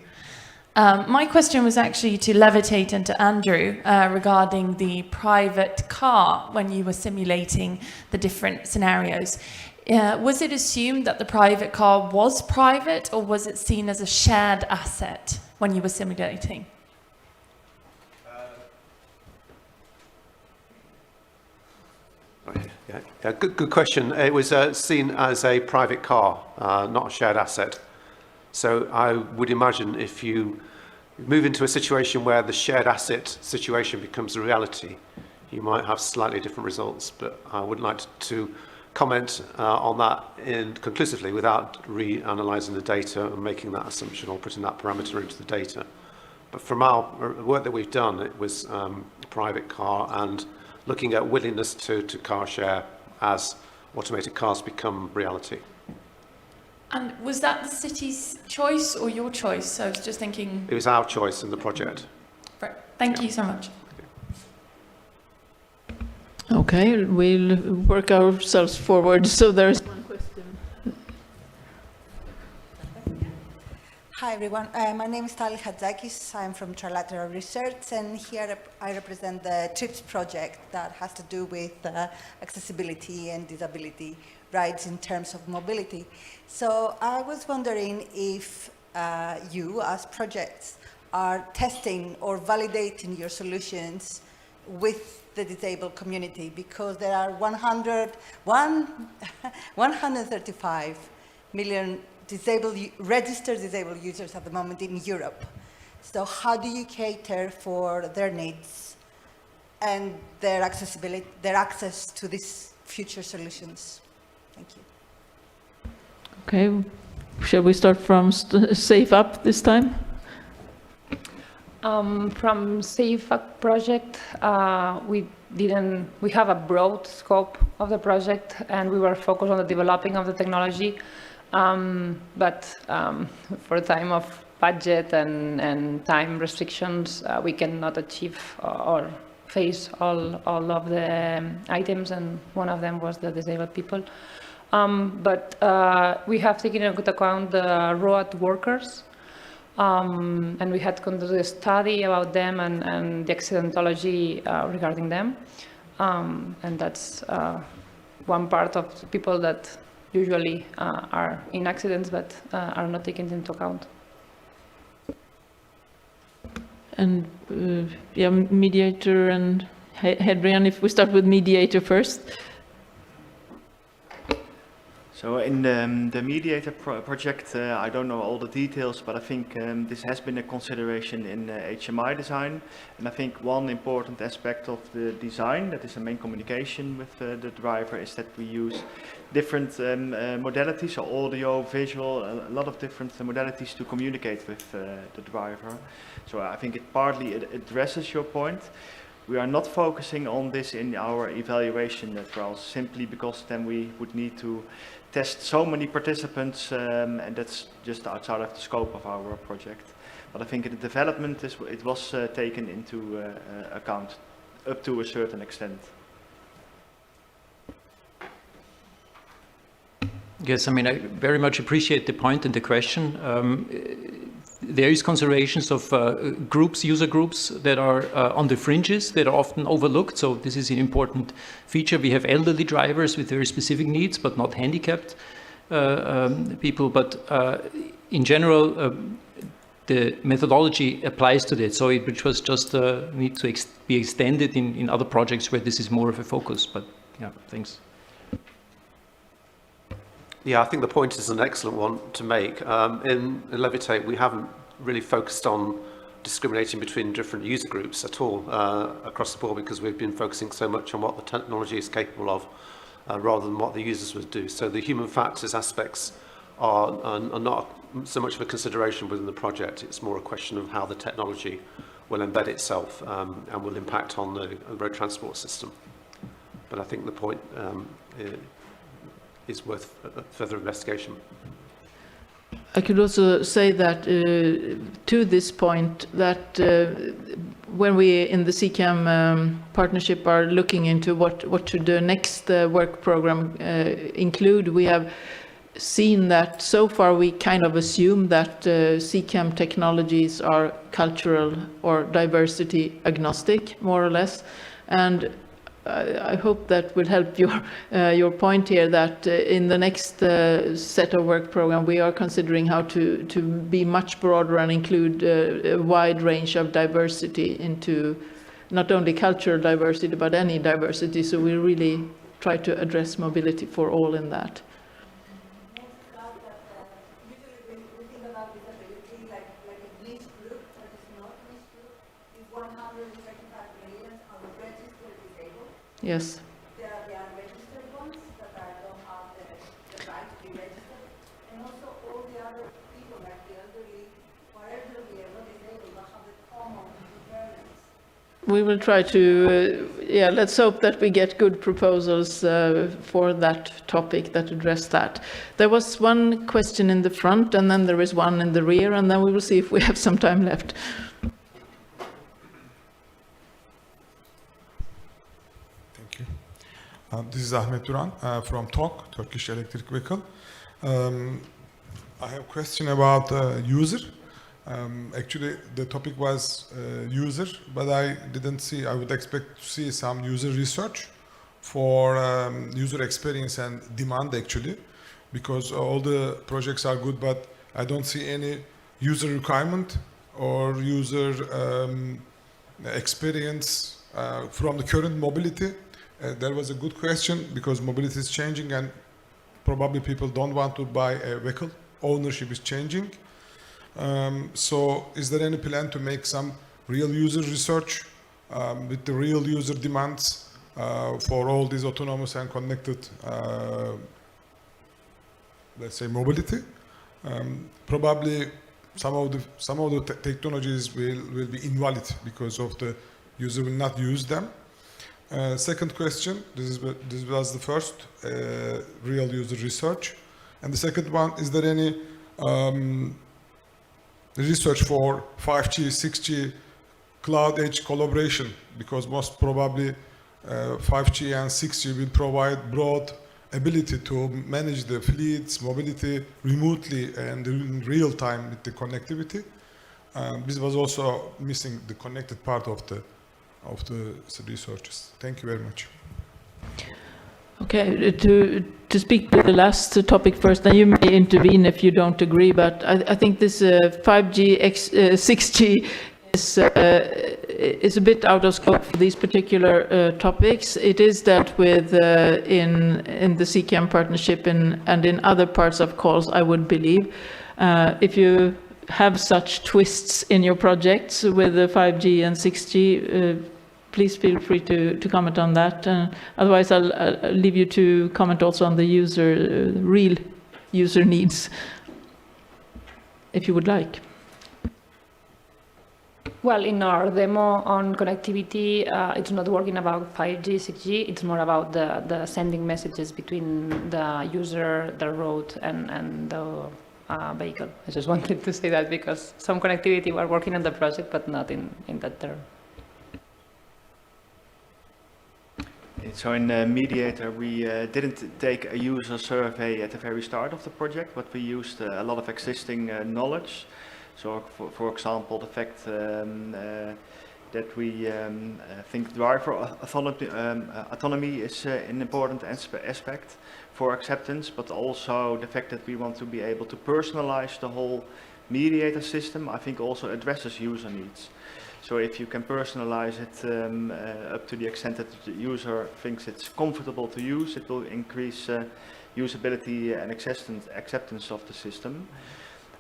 S10: My question was actually to Levitate and to Andrew regarding the private car when you were simulating the different scenarios. Was it assumed that the private car was private, or was it seen as a shared asset when you were simulating?
S2: Yeah, good question. It was seen as a private car, not a shared asset. So I would imagine if you move into a situation where the shared asset situation becomes a reality, you might have slightly different results, but I wouldn't like to comment on that conclusively without reanalyzing the data and making that assumption or putting that parameter into the data. But from our work that we've done, it was a private car and looking at willingness to car share as automated cars become reality.
S10: And was that the city's choice or your choice? I was just thinking...
S2: It was our choice in the project.
S10: Right. Thank you so much.
S7: Okay, we'll work ourselves forward. So there's one question.
S11: Hi everyone, my name is Tali Hadzakis. I'm from Trilateral Research, and here I represent the TRIPS project that has to do with accessibility and disability rights in terms of mobility. So I was wondering if you, as projects, are testing or validating your solutions with the disabled community, because there are 135 million registered disabled users at the moment in Europe. So how do you cater for their needs and their accessibility, their access to these future solutions? Thank you.
S7: Okay, shall we start from Safe Up this time?
S6: From Safe Up project, we have a broad scope of the project, and we were focused on the developing of the technology. But for time of budget and time restrictions, we cannot achieve or face all of the items, and one of them was the disabled people. But we have taken into account the road workers, and we had conducted a study about them and the accidentology regarding them. And that's one part of the people that usually are in accidents but are not taken into account.
S7: And yeah, mediator and Hadrian, if we start with mediator first.
S4: So in the mediator project, I don't know all the details, but I think this has been a consideration in HMI design. And I think one important aspect of the design, that is the main communication with the driver, is that we use different modalities, so audio, visual, a lot of different modalities to communicate with the driver. So I think it partly addresses your point. We are not focusing on this in our evaluation as well, simply because then we would need to test so many participants, and that's just outside of the scope of our project. But I think in the development, it was taken into account up to a certain extent.
S3: Yes, I mean, I very much appreciate the point and the question. There is considerations of user groups that are on the fringes that are often overlooked. So this is an important feature. We have elderly drivers with very specific needs, but not handicapped people. But in general, the methodology applies to that. So which was just need to be extended in other projects where this is more of a focus. But yeah, thanks.
S2: Yeah, I think the point is an excellent one to make. In Levitate, we haven't really focused on discriminating between different user groups at all across the board, because we've been focusing so much on what the technology is capable of rather than what the users would do. So the human factors aspects are not so much of a consideration within the project. It's more a question of how the technology will embed itself and will impact on the road transport system. But I think the point is worth further investigation.
S7: I could also say that to this point, that when we in the CCAM partnership are looking into what should the next work program include, we have seen that so far we kind of assume that CCAM technologies are cultural or diversity agnostic, more or less, and I hope that will help your point here, that in the next set of work program we are considering how to be much broader and include a wide range of diversity into not only cultural diversity but any diversity. So we really try to address mobility for all in that. Yes.
S11: There are the unregistered ones that don't have the right to be registered, and also all the other people like the elderly, or elderly and not disabled, that have the common impairments.
S7: We will try to, yeah, let's hope that we get good proposals for that topic that address that. There was one question in the front, and then there is one in the rear, and then we will see if we have some time left.
S12: This is Ahmet Duran from TOK, Turkish Electric Vehicle. I have a question about user. Actually, the topic was user, but I didn't see, I would expect to see some user research for user experience and demand actually, because all the projects are good, but I don't see any user requirement or user experience from the current mobility. That was a good question, because mobility is changing and probably people don't want to buy a vehicle. Ownership is changing. So is there any plan to make some real user research with the real user demands for all these autonomous and connected, let's say, mobility? Probably some of the technologies will be invalid because of the user will not use them. Second question, this was the first real user research. And the second one, is there any research for 5G, 6G cloud edge collaboration? Because most probably 5G and 6G will provide broad ability to manage the fleets, mobility remotely and in real time with the connectivity. This was also missing the connected part of the researches. Thank you very much.
S7: Okay, to speak to the last topic first, then you may intervene if you don't agree, but I think this 5G, 6G is a bit out of scope for these particular topics. It is that with in the CCAM partnership and in other parts of calls, I would believe, if you have such twists in your projects with the 5G and 6G, please feel free to comment on that. Otherwise, I'll leave you to comment also on the real user needs, if you would like.
S6: Well, in our demo on connectivity, it's not working about 5G, 6G. It's more about the sending messages between the user, the road, and the vehicle. I just wanted to say that because some connectivity we're working on the project, but not in that term.
S4: So in Mediator, we didn't take a user survey at the very start of the project, but we used a lot of existing knowledge. So, for example, the fact that we think driver autonomy is an important aspect for acceptance, but also the fact that we want to be able to personalize the whole mediator system, I think also addresses user needs. So if you can personalize it up to the extent that the user thinks it's comfortable to use, it will increase usability and acceptance of the system.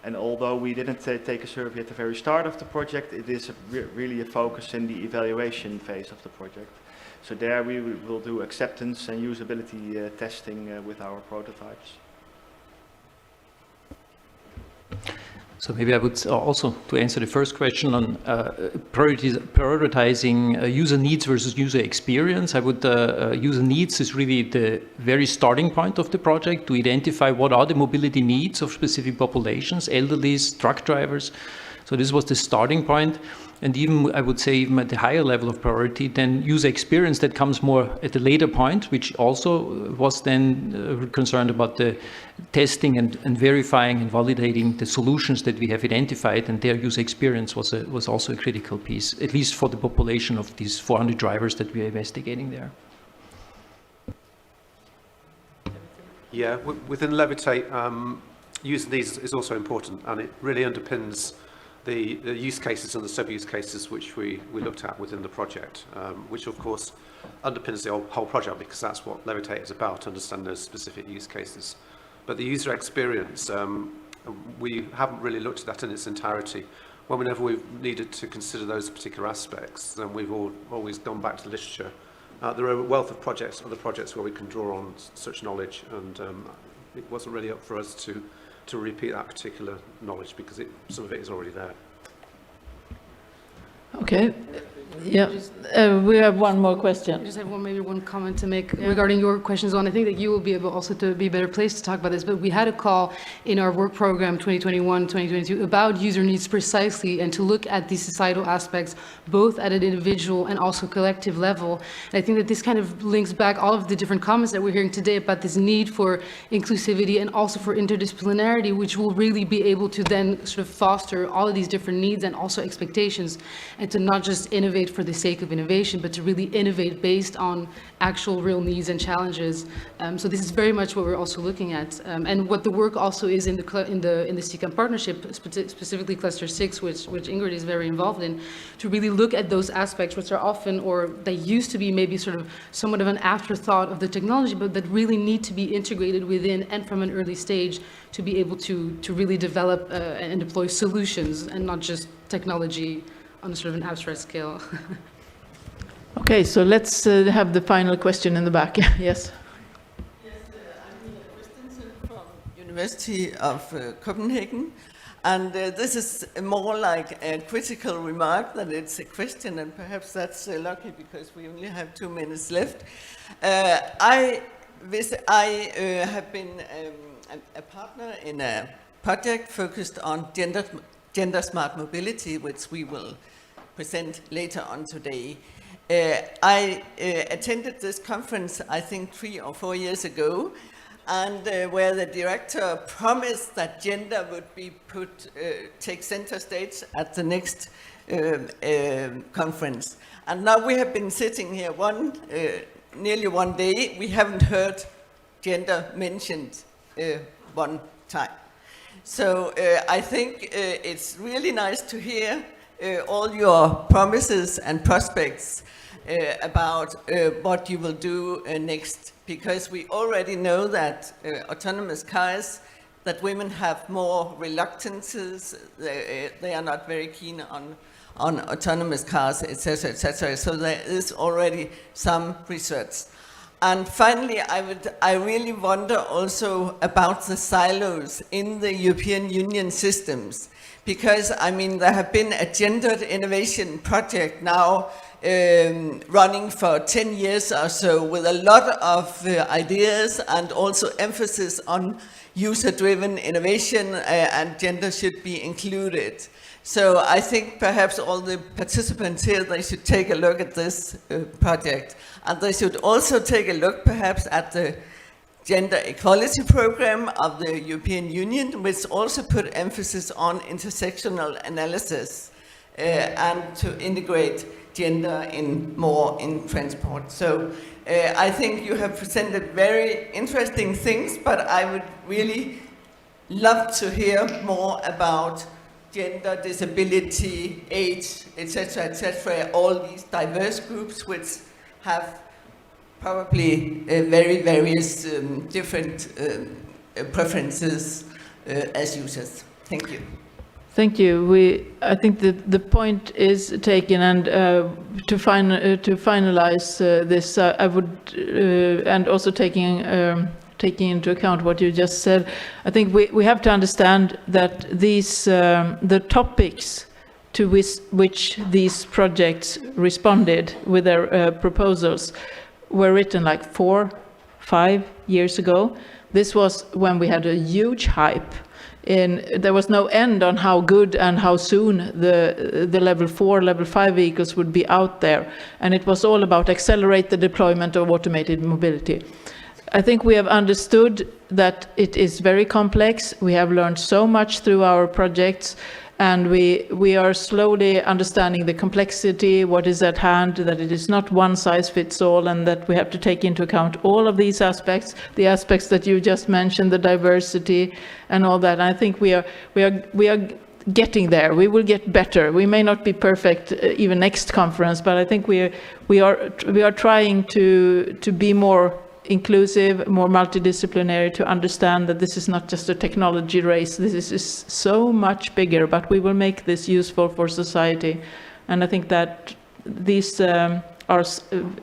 S4: And although we didn't take a survey at the very start of the project, it is really a focus in the evaluation phase of the project. So there we will do acceptance and usability testing with our prototypes.
S3: So maybe I would also, to answer the first question on prioritizing user needs versus user experience, I would, user needs is really the very starting point of the project to identify what are the mobility needs of specific populations, elderlies, truck drivers. So this was the starting point. And even, I would say, even at the higher level of priority, then user experience that comes more at a later point, which also was then concerned about the testing and verifying and validating the solutions that we have identified, and their user experience was also a critical piece, at least for the population of these 400 drivers that we are investigating there.
S2: Yeah, within Levitate, user needs is also important, and it really underpins the use cases and the sub-use cases which we looked at within the project, which of course underpins the whole project, because that's what Levitate is about, understand those specific use cases. But the user experience, we haven't really looked at that in its entirety. Whenever we've needed to consider those particular aspects, then we've always gone back to literature. There are a wealth of projects, other projects where we can draw on such knowledge, and it wasn't really up for us to repeat that particular knowledge, because some of it is already there.
S7: Okay. Yeah, we have one more question.
S1: I just have maybe one comment to make regarding your questions on. I think that you will be able also to be a better place to talk about this, but we had a call in our work program 2021-2022 about user needs precisely, and to look at these societal aspects both at an individual and also collective level. And I think that this kind of links back all of the different comments that we're hearing today about this need for inclusivity and also for interdisciplinarity, which will really be able to then sort of foster all of these different needs and also expectations, and to not just innovate for the sake of innovation, but to really innovate based on actual real needs and challenges. So this is very much what we're also looking at, and what the work also is in the CCAM partnership, specifically Cluster 6, which Ingrid is very involved in, to really look at those aspects which are often, or they used to be maybe sort of somewhat of an afterthought of the technology, but that really need to be integrated within and from an early stage to be able to really develop and deploy solutions, and not just technology on a sort of an abstract scale.
S7: Okay, so let's have the final question in the back. Yes.
S13: Yes, I'm Nina Christensen from University of Copenhagen, and this is more like a critical remark than it's a question, and perhaps that's lucky because we only have 2 minutes left. I have been a partner in a project focused on gender smart mobility, which we will present later on today. I attended this conference, I think 3 or 4 years ago, and where the director promised that gender would be take center stage at the next conference. And now we have been sitting here nearly one day. We haven't heard gender mentioned one time. So I think it's really nice to hear all your promises and prospects about what you will do next, because we already know that autonomous cars, that women have more reluctances, they are not very keen on autonomous cars, etc., etc. So there is already some research. And finally, I really wonder also about the silos in the European Union systems, because I mean there have been a gendered innovation project now running for 10 years or so with a lot of ideas and also emphasis on user-driven innovation and gender should be included. So I think perhaps all the participants here, they should take a look at this project, and they should also take a look perhaps at the Gender Equality Program of the European Union, which also put emphasis on intersectional analysis and to integrate gender more in transport. So I think you have presented very interesting things, but I would really love to hear more about gender, disability, age, etc., all these diverse groups which have probably very various different preferences as users. Thank you.
S7: Thank you. I think the point is taken, and to finalize this, I would, and also taking into account what you just said, I think we have to understand that these the topics to which these projects responded with their proposals were written like 4-5 years ago. This was when we had a huge hype. There was no end on how good and how soon the level 4, level 5 vehicles would be out there. And it was all about accelerate the deployment of automated mobility. I think we have understood that it is very complex. We have learned so much through our projects, and we are slowly understanding the complexity, what is at hand, that it is not one size fits all, and that we have to take into account all of these aspects, the aspects that you just mentioned, the diversity and all that. And I think we are getting there. We will get better. We may not be perfect even next conference, but I think we are trying to be more inclusive, more multidisciplinary, to understand that this is not just a technology race. This is so much bigger, but we will make this useful for society. And I think that these are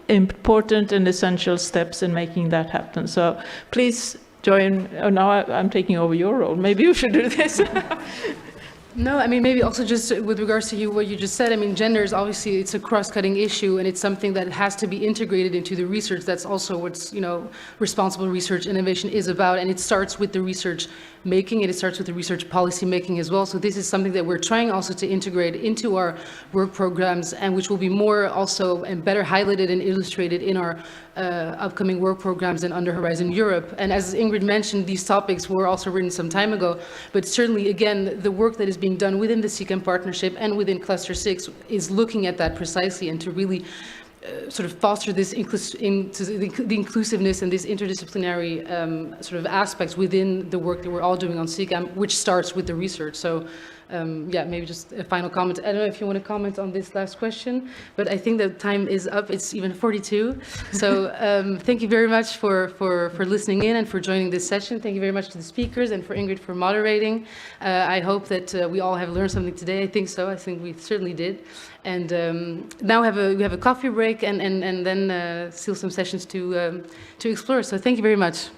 S7: important and essential steps in making that happen. So please join. Oh, now I'm taking over your role. Maybe you should do this.
S1: No, I mean, maybe also just with regards to what you just said, I mean, gender is obviously, it's a cross-cutting issue, and it's something that has to be integrated into the research. That's also what's, responsible research innovation is about, and it starts with the research making, and it starts with the research policy making as well. So this is something that we're trying also to integrate into our work programs, and which will be more also and better highlighted and illustrated in our upcoming work programs in Under Horizon Europe. And as Ingrid mentioned, these topics were also written some time ago, but certainly, again, the work that is being done within the CCAM partnership and within Cluster 6 is looking at that precisely, and to really sort of foster this the inclusiveness and this interdisciplinary sort of aspects within the work that we're all doing on CCAM, which starts with the research. So yeah, maybe just a final comment. I don't know if you want to comment on this last question, but I think the time is up. It's even 42. So thank you very much for listening in and for joining this session. Thank you very much to the speakers and for Ingrid for moderating. I hope that we all have learned something today. I think so. I think we certainly did. And now we have a coffee break and then still some sessions to explore. So thank you very much.